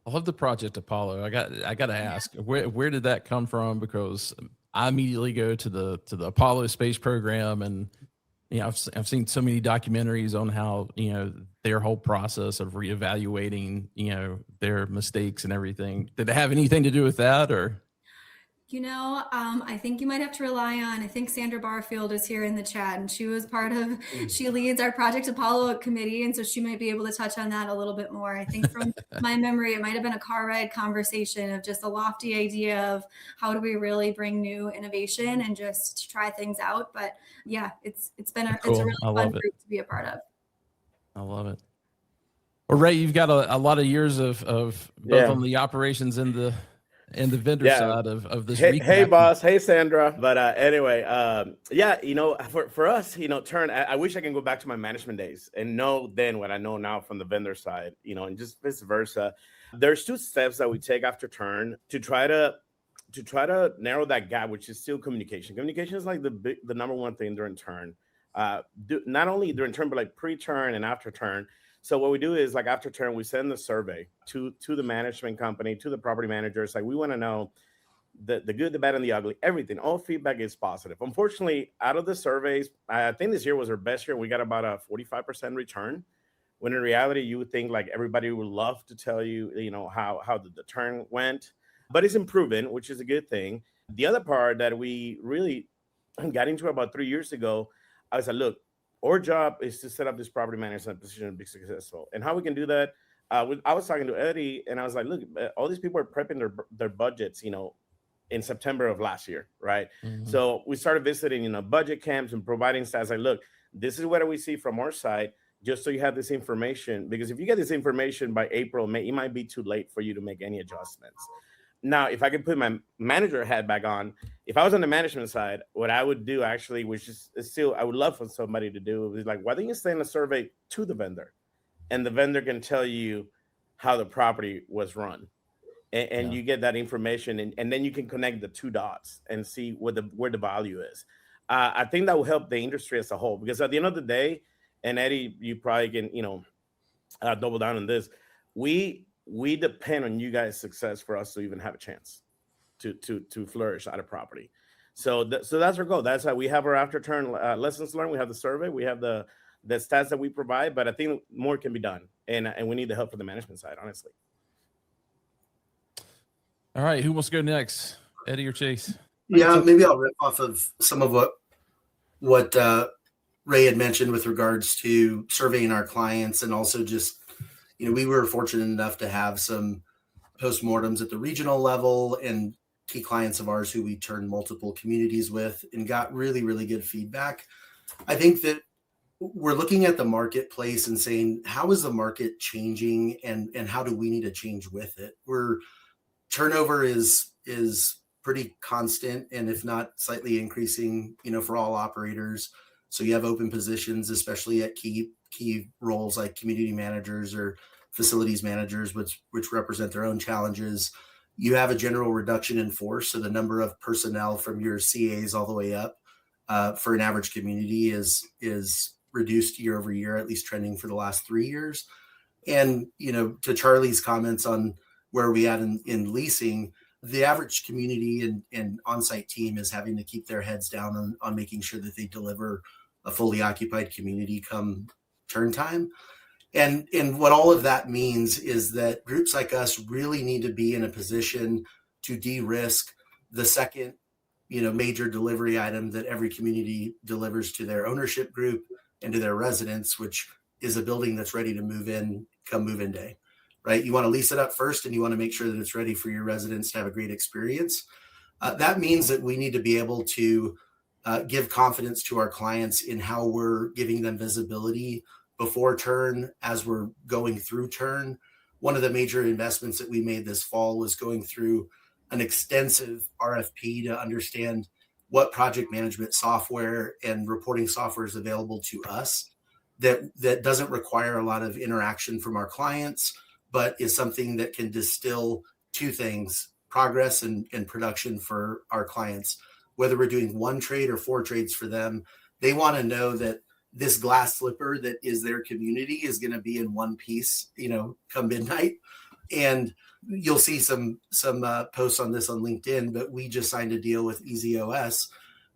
I love the Project Apollo. I got to ask, where did that come from? Because I immediately go to the Apollo space program, and I've seen so many documentaries on how their whole process of reevaluating their mistakes and everything. Did it have anything to do with that, or? I think you might have to rely on, I think Sandra Barfield is here in the chat, and she leads our Project Apollo committee. And so she might be able to touch on that a little bit more. I think from my memory, it might've been a car ride conversation of just a lofty idea of how do we really bring new innovation and just try things out. But yeah, it's a really fun group to be a part of. I love it. Well, Ray, you've got a lot of years of both on the operations and the vendor side of this. Hey, boss. Hey, Sandra. But anyway, for us, Turn, I wish I can go back to my management days and know then what I know now from the vendor side, and just vice versa. There's 2 steps that we take after Turn to try to narrow that gap, which is still communication. Communication is like the number one thing during Turn. Not only during Turn, but like pre-Turn and after Turn. So what we do is, like, after Turn, we send the survey to the management company, to the property managers. Like, we want to know the good, the bad, and the ugly, everything. All feedback is positive. Unfortunately, out of the surveys, I think this year was our best year. We got about a 45% return, when in reality, you would think like everybody would love to tell you, how the turn went. But it's improving, which is a good thing. The other part that we really got into about 3 years ago, I was like, look, our job is to set up this property management position to be successful. And how we can do that, I was talking to Eddie, and I was like, look, all these people are prepping their budgets, in September of last year, right? Mm-hmm. So we started visiting, budget camps and providing stats. Like, look, this is what we see from our side, just so you have this information. Because if you get this information by April, May, it might be too late for you to make any adjustments. Now, if I could put my manager hat back on, if I was on the management side, what I would do actually, which is still, I would love for somebody to do, is like, why don't you send a survey to the vendor, and the vendor can tell you how the property was run, and you get that information, and then you can connect the 2 dots and see where the value is. I think that will help the industry as a whole, because at the end of the day, and Eddie, you probably can, double down on this. We depend on you guys' success for us to even have a chance to flourish at a property. So that's our goal. That's how we have our after Turn lessons learned. We have the survey, we have the stats that we provide, but I think more can be done, and we need the help from the management side, honestly. All right, who wants to go next, Eddie or Chase? Yeah, maybe I'll rip off of some of what Ray had mentioned with regards to surveying our clients, and also just, we were fortunate enough to have some postmortems at the regional level and key clients of ours who we turned multiple communities with, and got really, really good feedback. I think that we're looking at the marketplace and saying, how is the market changing, and how do we need to change with it? Turnover is pretty constant, and if not slightly increasing, for all operators. So you have open positions, especially at key roles like community managers or facilities managers, which represent their own challenges. You have a general reduction in force, so the number of personnel from your CAs all the way up for an average community is reduced year over year, at least trending for the last 3 years. And to Charlie's comments on where we at in leasing, the average community and on-site team is having to keep their heads down on making sure that they deliver a fully occupied community come turn time. And what all of that means is that groups like us really need to be in a position to de-risk the second, major delivery item that every community delivers to their ownership group and to their residents, which is a building that's ready to move in come move-in day, right? You want to lease it up first, and you want to make sure that it's ready for your residents to have a great experience. That means that we need to be able to give confidence to our clients in how we're giving them visibility before turn, as we're going through turn. One of the major investments that we made this fall was going through an extensive RFP to understand what project management software and reporting software is available to us that doesn't require a lot of interaction from our clients, but is something that can distill two things: progress and production for our clients. Whether we're doing one trade or 4 trades for them, they want to know that this glass slipper that is their community is going to be in one piece, come midnight. And you'll see some posts on this on LinkedIn, but we just signed a deal with EZOS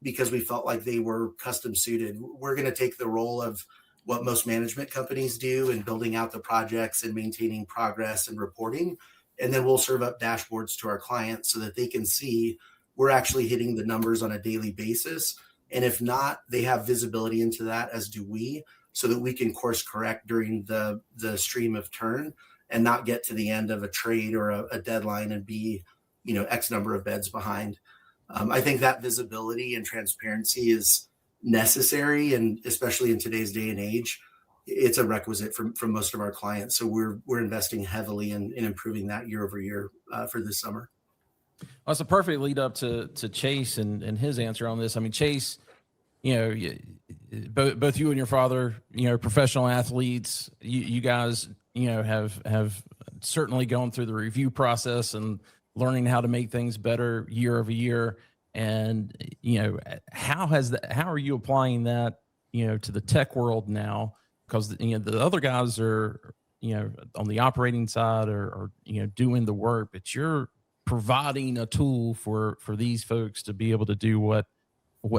because we felt like they were custom suited. We're going to take the role of what most management companies do in building out the projects and maintaining progress and reporting. And then we'll serve up dashboards to our clients so that they can see we're actually hitting the numbers on a daily basis. And if not, they have visibility into that, as do we, so that we can course correct during the stream of turn and not get to the end of a trade or a deadline and be, X number of beds behind. I think that visibility and transparency is necessary, and especially in today's day and age, it's a requisite from most of our clients. So we're investing heavily in improving that year over year for this summer. Well, it's a perfect lead up to Chase and his answer on this. I mean, Chase, both you and your father, professional athletes, you guys, have certainly gone through the review process and learning how to make things better year over year. And, how are you applying that, to the tech world now? Because, the other guys are, on the operating side or doing the work, but you're providing a tool for these folks to be able to do what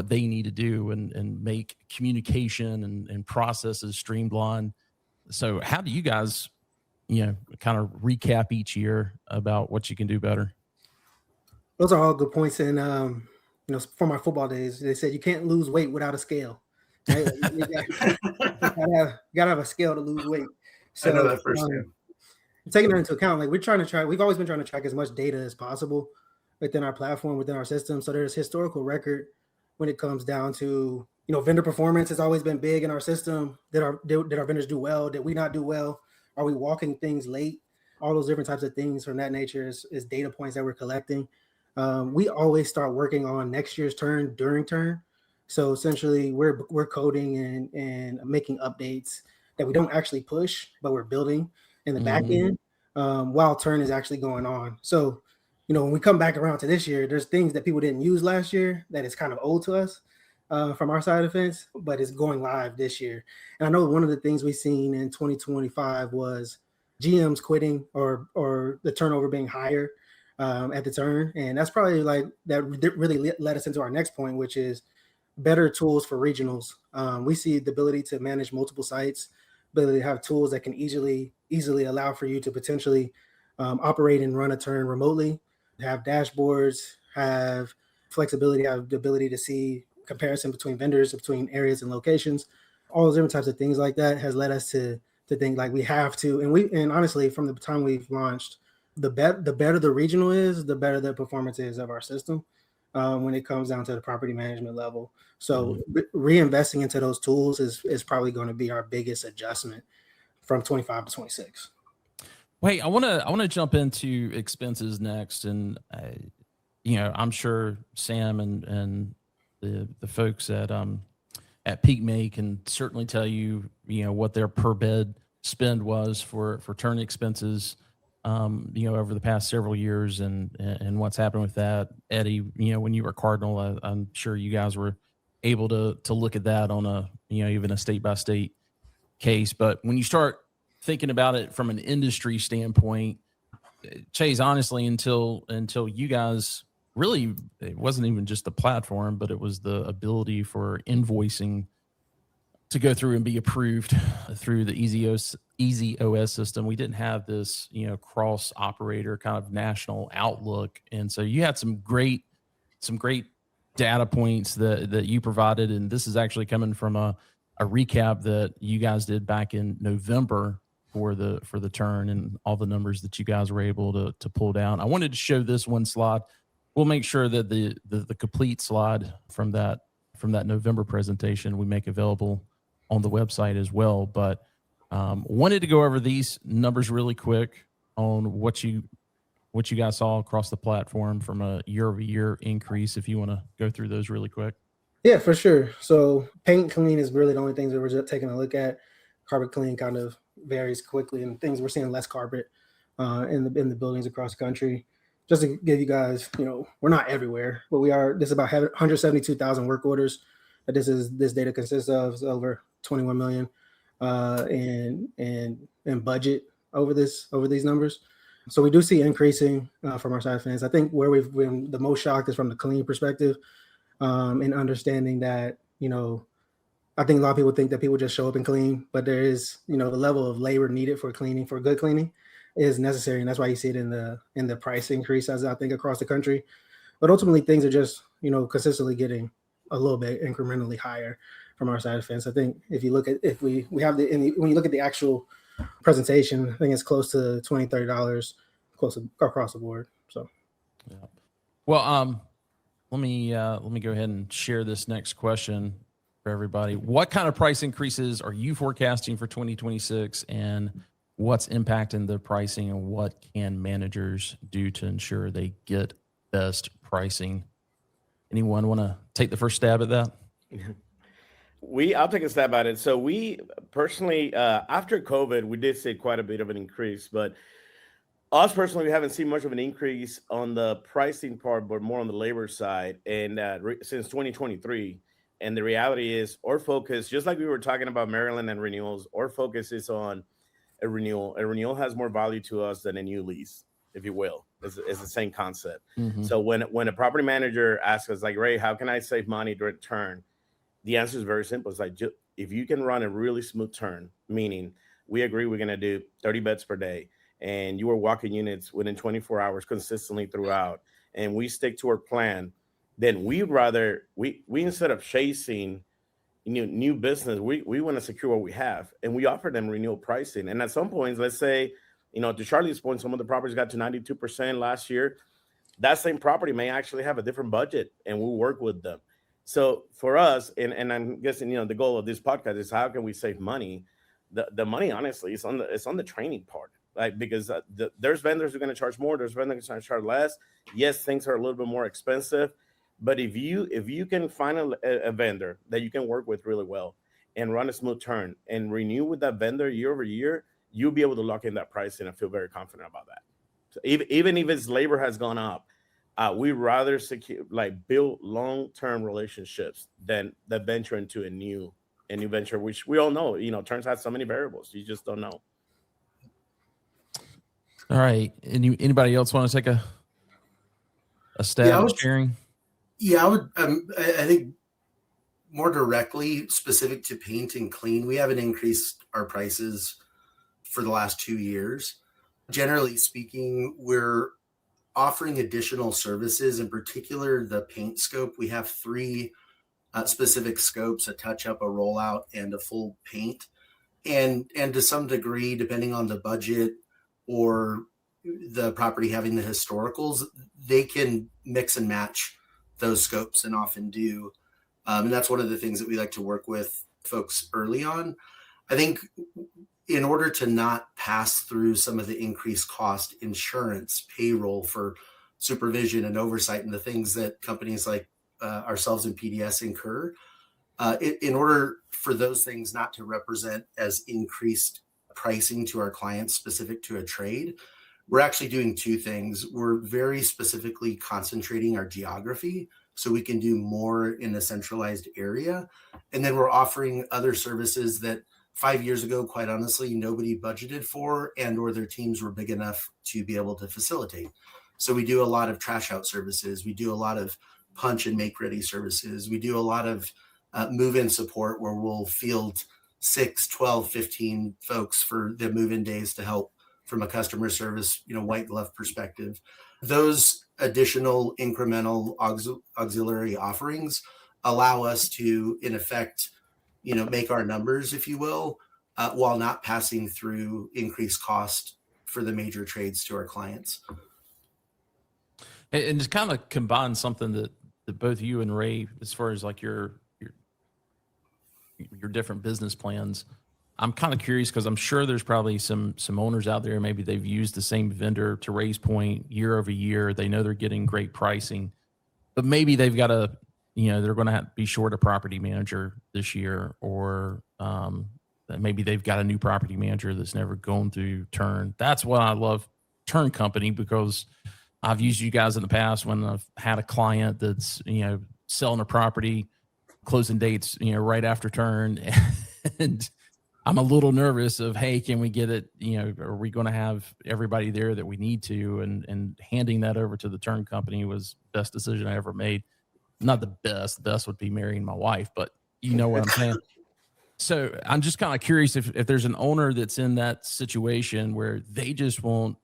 they need to do and make communication and processes streamlined. So how do you guys, kind of recap each year about what you can do better? Those are all good points. And, from my football days, they said you can't lose weight without a scale. Right? you gotta have a scale to lose weight. So, I know that firsthand. Taking that into account, like we've always been trying to track as much data as possible within our platform, within our system. So there's historical record when it comes down to, vendor performance has always been big in our system. Did our vendors do well? Did we not do well? Are we walking things late? All those different types of things from that nature is data points that we're collecting. We always start working on next year's turn during turn. So essentially we're coding and making updates that we don't actually push, but we're building in the back end while turn is actually going on. So, when we come back around to this year, there's things that people didn't use last year that is kind of old to us from our side of the fence, but it's going live this year. And I know one of the things we've seen in 2025 was GMs quitting or the turnover being higher at the turn. And that's probably that really led us into our next point, which is better tools for regionals. We see the ability to manage multiple sites, ability to have tools that can easily allow for you to potentially operate and run a turn remotely, have dashboards, have flexibility, have the ability to see comparison between vendors, between areas and locations. All those different types of things like that has led us to think like we have to. And honestly, from the time we've launched, the better the regional is, the better the performance is of our system when it comes down to the property management level. So reinvesting into those tools is probably going to be our biggest adjustment from 25 to 26. Wait, I want to jump into expenses next, and I'm sure Sam and the folks at at PeakMade can certainly tell you, what their per bed spend was for turn expenses, over the past several years and what's happened with that. Eddie, when you were Cardinal, I'm sure you guys were able to look at that on a, even a state by state case. But when you start thinking about it from an industry standpoint, Chase, honestly, until you guys really, it wasn't even just the platform, but it was the ability for invoicing to go through and be approved through the EZOS system. We didn't have this, cross operator kind of national outlook. And so you had some great data points that you provided. And this is actually coming from a recap that you guys did back in November for the turn and all the numbers that you guys were able to pull down. I wanted to show this one slide. We'll make sure that the complete slide from that November presentation we make available on the website as well. But wanted to go over these numbers really quick on what you guys saw across the platform from a year-over-year increase. If you want to go through those really quick. Yeah, for sure. So paint clean is really the only things that we're just taking a look at. Carpet clean kind of varies quickly, and things we're seeing less carpet in the buildings across the country. Just to give you guys, we're not everywhere, but we are. This is about 172,000 work orders that this data consists of. It's over 21 million in budget over these numbers. So we do see increasing from our side of fans. I think where we've been the most shocked is from the clean perspective, and understanding that, I think a lot of people think that people just show up and clean, but there is, the level of labor needed for cleaning, for good cleaning, is necessary. And that's why you see it in the price increase, as I think, across the country. But ultimately things are just, consistently getting a little bit incrementally higher from our side of fence. I think if you look at, when you look at the actual presentation, I think it's close to $20-$30 close across the board. So, yeah. Well, let me go ahead and share this next question for everybody. What kind of price increases are you forecasting for 2026, and what's impacting the pricing, and what can managers do to ensure they get best pricing? Anyone want to take the first stab at that? I'll take a stab at it. So we personally, after COVID, we did see quite a bit of an increase, but us personally, we haven't seen much of an increase on the pricing part, but more on the labor side. And since 2023, and the reality is our focus, just like we were talking about Maryland and renewals, our focus is on a renewal. A renewal has more value to us than a new lease, if you will. It's the same concept. Mm-hmm. So when a property manager asks us, like, Ray, how can I save money during turn? The answer is very simple. It's like, if you can run a really smooth turn, meaning we agree we're going to do 30 beds per day, and you are walking units within 24 hours consistently throughout, and we stick to our plan, then we instead of chasing new business, we want to secure what we have, and we offer them renewal pricing. And at some points, let's say, to Charlie's point, some of the properties got to 92% last year. That same property may actually have a different budget, and we'll work with them. So for us, and I'm guessing, the goal of this podcast is how can we save money? The money, honestly, is on the training part, right? Because there's vendors who are going to charge more, there's vendors who are going to charge less. Yes, things are a little bit more expensive, but if you can find a vendor that you can work with really well and run a smooth turn and renew with that vendor year over year, you'll be able to lock in that price, and I feel very confident about that. So even if its labor has gone up, we rather build long-term relationships than venture into a new venture, which we all know, turns out so many variables. You just don't know. All right. Anybody else want to take a stab at sharing? Yeah, I would. I think more directly specific to paint and clean, we haven't increased our prices for the last 2 years. Generally speaking, we're offering additional services, in particular the paint scope. We have 3 specific scopes: a touch-up, a rollout, and a full paint. And to some degree, depending on the budget or the property having the historicals, they can mix and match those scopes, and often do. And that's one of the things that we like to work with folks early on. I think in order to not pass through some of the increased cost, insurance, payroll for supervision and oversight, and the things that companies like ourselves and PDS incur, In order for those things not to represent as increased pricing to our clients specific to a trade, we're actually doing two things. We're very specifically concentrating our geography so we can do more in a centralized area. And then we're offering other services that 5 years ago, quite honestly, nobody budgeted for and or their teams were big enough to be able to facilitate. So we do a lot of trash out services. We do a lot of punch and make ready services. We do a lot of move-in support where we'll field 6, 12, 15 folks for the move-in days to help from a customer service, white glove perspective. Those additional incremental auxiliary offerings allow us to, in effect, make our numbers, if you will, while not passing through increased cost for the major trades to our clients. And just kind of combine something that both you and Ray, as far as like your different business plans. I'm kind of curious because I'm sure there's probably some owners out there, maybe they've used the same vendor, to Ray's point, year over year. They know they're getting great pricing, but maybe they've got they're going to have to be short a property manager this year, or maybe they've got a new property manager that's never gone through Turn. That's why I love Turn Company, because I've used you guys in the past when I've had a client that's, selling a property, closing dates, right after Turn. And I'm a little nervous of, hey, can we get it? Are we going to have everybody there that we need to? And handing that over to the Turn Company was the best decision I ever made. Not the best. The best would be marrying my wife, but you know what I'm saying? So I'm just kind of curious if there's an owner that's in that situation where they just want,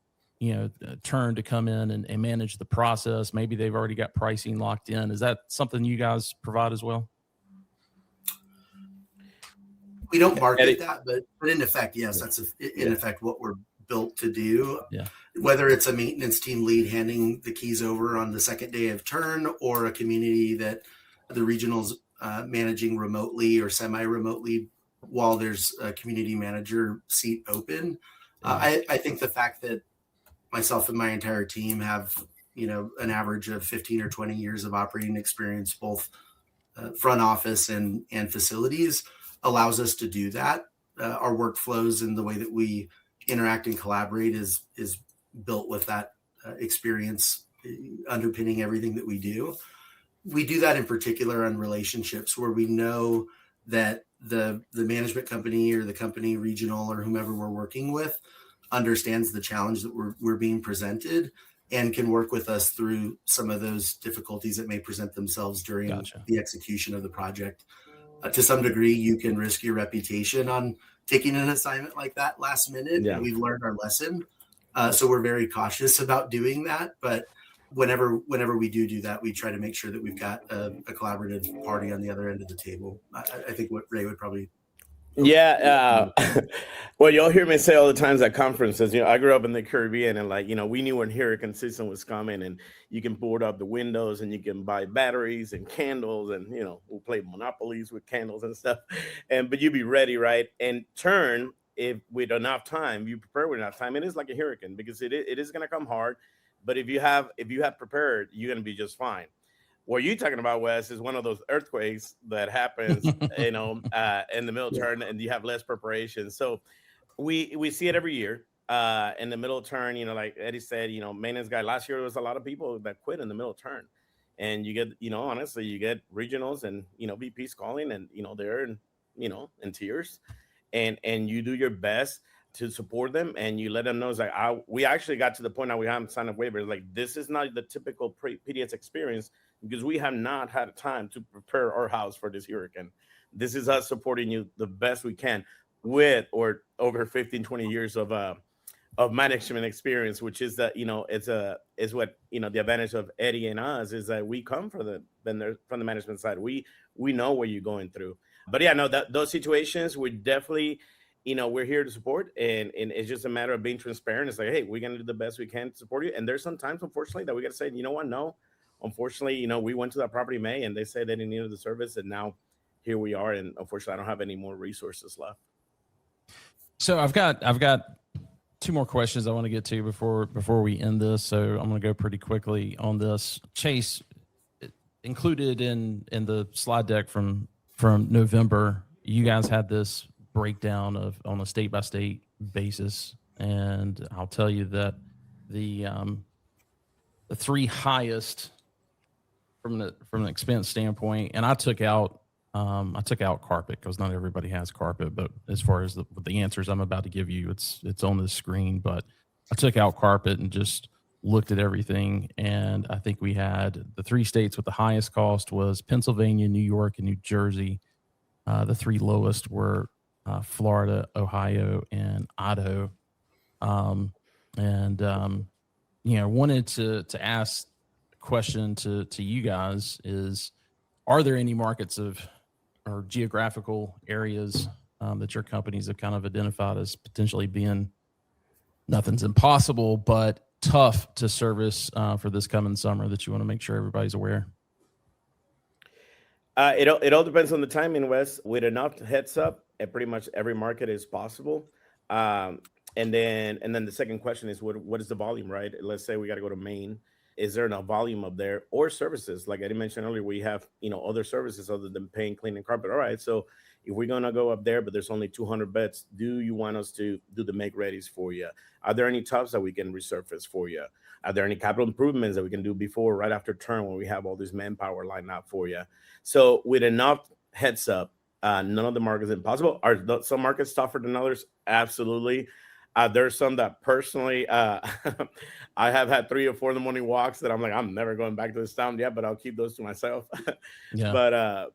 Turn to come in and manage the process. Maybe they've already got pricing locked in. Is that something you guys provide as well? We don't market that, but in effect, yes, that's in effect what we're built to do. Yeah. Whether it's a maintenance team lead handing the keys over on the second day of Turn, or a community that the regional's managing remotely or semi-remotely while there's a community manager seat open. I think the fact that myself and my entire team have, an average of 15 or 20 years of operating experience, both front office and facilities, allows us to do that. Our workflows and the way that we interact and collaborate is built with that experience underpinning everything that we do. We do that in particular on relationships where we know that the management company or the company regional or whomever we're working with understands the challenge that we're being presented and can work with us through some of those difficulties that may present themselves during the execution of the project. To some degree, you can risk your reputation on taking an assignment like that last minute. Yeah. And we've learned our lesson. So we're very cautious about doing that. But whenever we do that, we try to make sure that we've got a collaborative party on the other end of the table. I think what Ray would probably... Yeah. Well, you'll hear me say all the times at conferences, I grew up in the Caribbean, and we knew when hurricane season was coming, and you can board up the windows and you can buy batteries and candles, and, we'll play monopolies with candles and stuff. But you be ready, right? And Turn, if with enough time, you prepare with enough time, it is like a hurricane, because it is going to come hard. But if you have prepared, you're going to be just fine. What you're talking about, Wes, is one of those earthquakes that happens, in the middle turn, and you have less preparation. So we see it every year in the middle turn. Like Eddie said, maintenance guy. Last year, there was a lot of people that quit in the middle turn, and you get, honestly, you get regionals and VPs calling, and they're in tears, and you do your best to support them, and you let them know. It's like we actually got to the point now we haven't signed up waivers. Like, this is not the typical PDS experience, because we have not had time to prepare our house for this hurricane. This is us supporting you the best we can with or over 15, 20 years of management experience, which is that, is what, the advantage of Eddie and us is that we come from the management side. We know what you're going through. But yeah, no, those situations we definitely, we're here to support, and it's just a matter of being transparent. It's like, hey, we're going to do the best we can to support you. And there's some times, unfortunately, that we got to say, you know what? No, unfortunately, we went to that property May and they said they didn't need the service. And now here we are. And unfortunately, I don't have any more resources left. So I've got two more questions I want to get to before we end this. So I'm going to go pretty quickly on this. Chase, included in the slide deck from from November, you guys had this breakdown of on a state by state basis, and I'll tell you that the three highest from the expense standpoint, and I took out carpet because not everybody has carpet, but as far as the answers I'm about to give you, it's on the screen. But I took out carpet and just looked at everything, and I think we had the three states with the highest cost was Pennsylvania, New York, and New Jersey. The three lowest were Florida, Ohio, and Idaho. Wanted to ask a question to you guys is, are there any markets or geographical areas that your companies have kind of identified as potentially being nothing's impossible, but tough to service for this coming summer that you want to make sure everybody's aware? It all depends on the timing, Wes. With enough heads up, pretty much every market is possible. And then the second question is what is the volume, right? Let's say we got to go to Maine. Is there enough volume up there, or services? Like Eddie mentioned earlier, we have other services other than paint, cleaning, carpet. All right, so if we're gonna go up there, but there's only 200 beds, do you want us to do the make readies for you? Are there any tubs that we can resurface for you? Are there any capital improvements that we can do before, right after turn, when we have all this manpower lined up for you? So with enough heads up, none of the markets is impossible. Are some markets tougher than others? Absolutely. There's some that personally, I have had 3 or 4 in the morning walks that I'm like, I'm never going back to this town yet, but I'll keep those to myself. Yeah.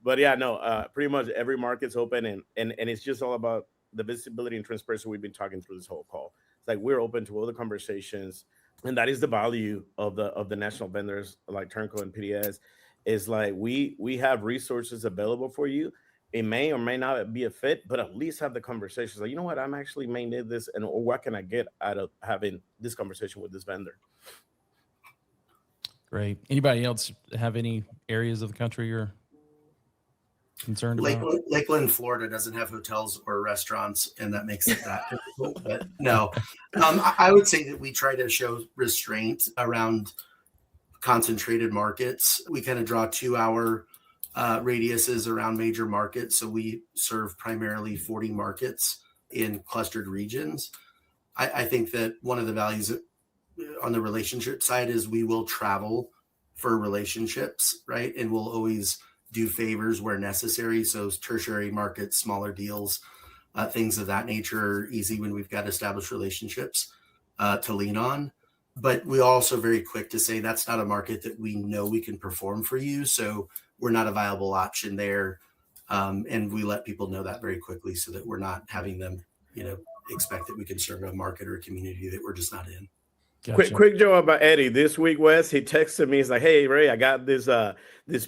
But yeah, no, pretty much every market's open, and it's just all about the visibility and transparency we've been talking through this whole call. It's like we're open to all the conversations, and that is the value of the national vendors like Turnco and PDS. Is like we have resources available for you. It may or may not be a fit, but at least have the conversations. Like, you know what, I'm actually may need this, and or what can I get out of having this conversation with this vendor? Great. Anybody else have any areas of the country you're concerned about? Lakeland, Florida doesn't have hotels or restaurants, and that makes it that difficult. But no, I would say that we try to show restraint around concentrated markets. We kind of draw 2-hour radiuses around major markets. So we serve primarily 40 markets in clustered regions. I think that one of the values on the relationship side is we will travel for relationships, right? And we'll always do favors where necessary. So tertiary markets, smaller deals, things of that nature are easy when we've got established relationships to lean on. But we're also very quick to say that's not a market that we know we can perform for you. So we're not a viable option there. And we let people know that very quickly so that we're not having them, expect that we can serve a market or a community that we're just not in. Gotcha. Quick joke about Eddie. This week, Wes, he texted me. He's like, "Hey, Ray, I got this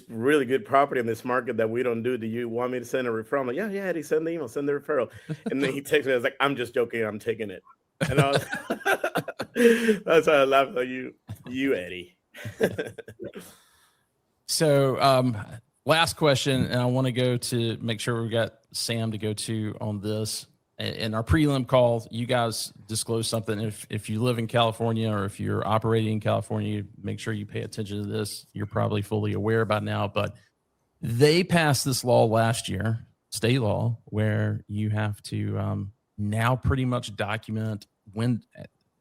really good property in this market that we don't do. Do you want me to send a referral?" I'm like, yeah, Eddie, send the email, send the referral. And then he texted me. I was like, "I'm just joking. I'm taking it." And I was, that's how I laughed at you, Eddie. So, last question, and I want to go to make sure we've got Sam to go to on this. In our prelim call, you guys disclosed something. If you live in California or if you're operating in California, make sure you pay attention to this. You're probably fully aware by now, but they passed this law last year, state law, where you have to now pretty much document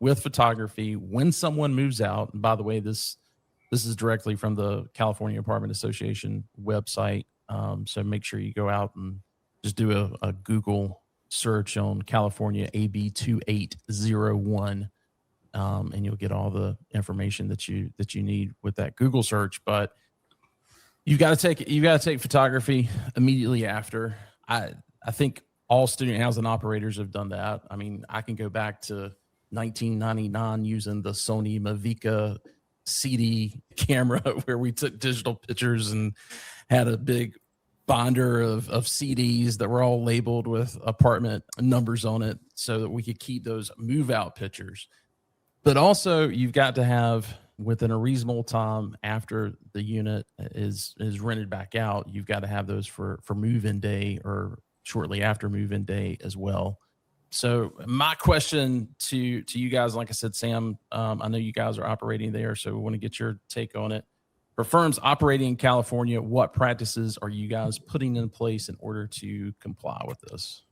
with photography when someone moves out. And by the way, this is directly from the California Apartment Association website. So make sure you go out and just do a Google search on California AB 2801, and you'll get all the information that you need with that Google search. But you've got to take photography immediately after. I think all student housing operators have done that. I mean, I can go back to 1999 using the Sony Mavica CD camera where we took digital pictures and had a big binder of CDs that were all labeled with apartment numbers on it so that we could keep those move out pictures. But also you've got to have, within a reasonable time after the unit is rented back out, you've got to have those for move-in day or shortly after move-in day as well. So my question to you guys, like I said, Sam, I know you guys are operating there, so we want to get your take on it For firms operating in California, what practices are you guys putting in place in order to comply with this?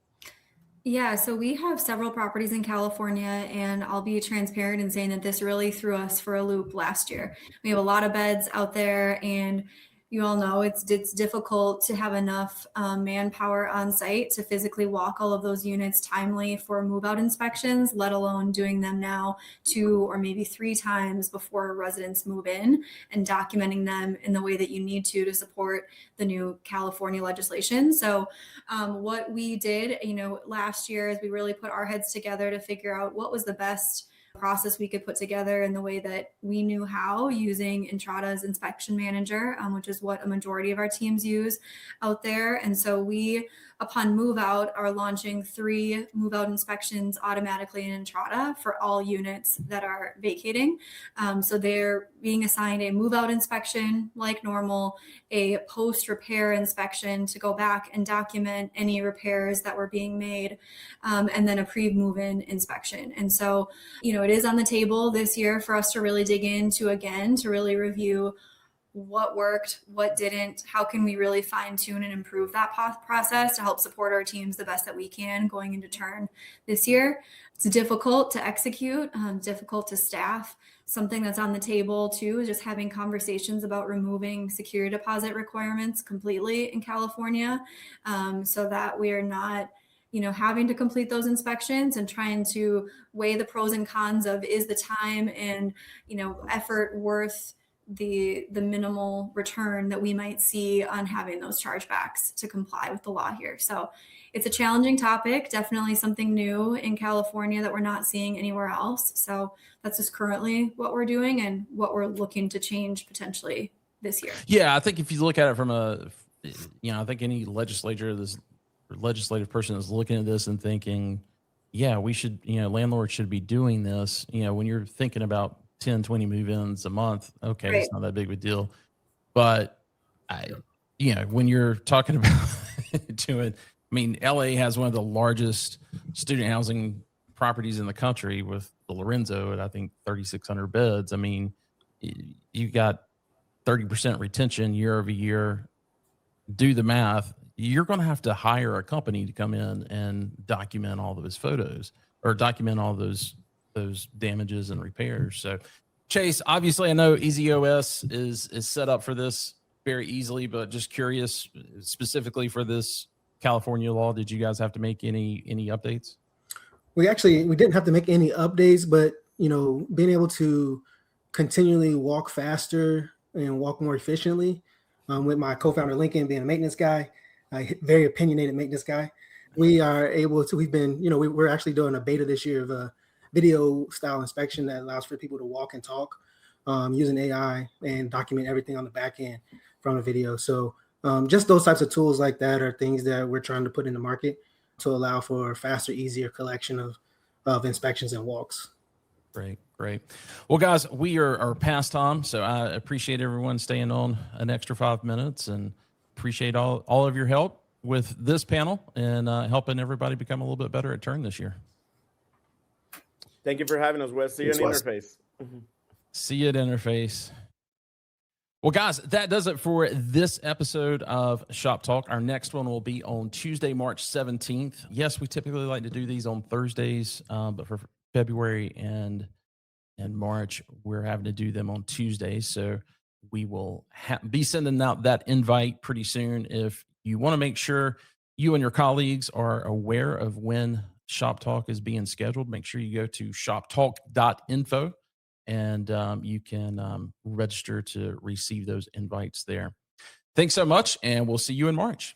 Yeah, so we have several properties in California, and I'll be transparent in saying that this really threw us for a loop last year. We have a lot of beds out there, and you all know it's difficult to have enough manpower on site to physically walk all of those units timely for move-out inspections, let alone doing them now 2 or maybe 3 times before residents move in and documenting them in the way that you need to support the new California legislation. So what we did, last year is we really put our heads together to figure out what was the best process we could put together in the way that we knew how, using Entrada's inspection manager, which is what a majority of our teams use out there. And so we, upon move out, are launching 3 move out inspections automatically in Entrada for all units that are vacating. So they're being assigned a move out inspection like normal, a post repair inspection to go back and document any repairs that were being made, and then a pre-move in inspection. And so, it is on the table this year for us to really dig into again, to really review what worked, what didn't, how can we really fine tune and improve that process to help support our teams the best that we can going into turn this year. It's difficult to execute, difficult to staff. Something that's on the table too is just having conversations about removing security deposit requirements completely in California, so that we are not having to complete those inspections and trying to weigh the pros and cons of, is the time and, effort worth the minimal return that we might see on having those chargebacks to comply with the law here. So it's a challenging topic, definitely something new in California that we're not seeing anywhere else. So that's just currently what we're doing and what we're looking to change potentially this year. Yeah, I think if you look at it from I think any legislative person is looking at this and thinking, yeah, we should, landlords should be doing this. When you're thinking about 10, 20 move-ins a month, okay, Right. It's not that big of a deal. But when you're talking about doing, LA has one of the largest student housing properties in the country with the Lorenzo at, I think, 3,600 beds. You got 30% retention year over year. Do the math. You're going to have to hire a company to come in and document all those photos or document all those damages and repairs. So, Chase, obviously, I know EZOS is set up for this very easily, but just curious, specifically for this California law, did you guys have to make any updates? We didn't have to make any updates, but being able to continually walk faster and walk more efficiently, with my co-founder Lincoln being a maintenance guy, a very opinionated maintenance guy, we are able to. We're actually doing a beta this year of a video style inspection that allows for people to walk and talk, using AI and document everything on the back end from a video. So just those types of tools like that are things that we're trying to put in the market to allow for faster, easier collection of inspections and walks. Great. Well, guys, we are past time, so I appreciate everyone staying on an extra 5 minutes and appreciate all of your help with this panel and helping everybody become a little bit better at turn this year. Thank you for having us, Wes. See you in Interface. See you at Interface. Well, guys, that does it for this episode of Shop Talk. Our next one will be on Tuesday, March 17th. Yes, we typically like to do these on Thursdays, but for February and March, we're having to do them on Tuesdays. So we will be sending out that invite pretty soon. If you want to make sure you and your colleagues are aware of when Shop Talk is being scheduled, make sure you go to ShopTalk.Info and you can register to receive those invites there. Thanks so much, and we'll see you in March.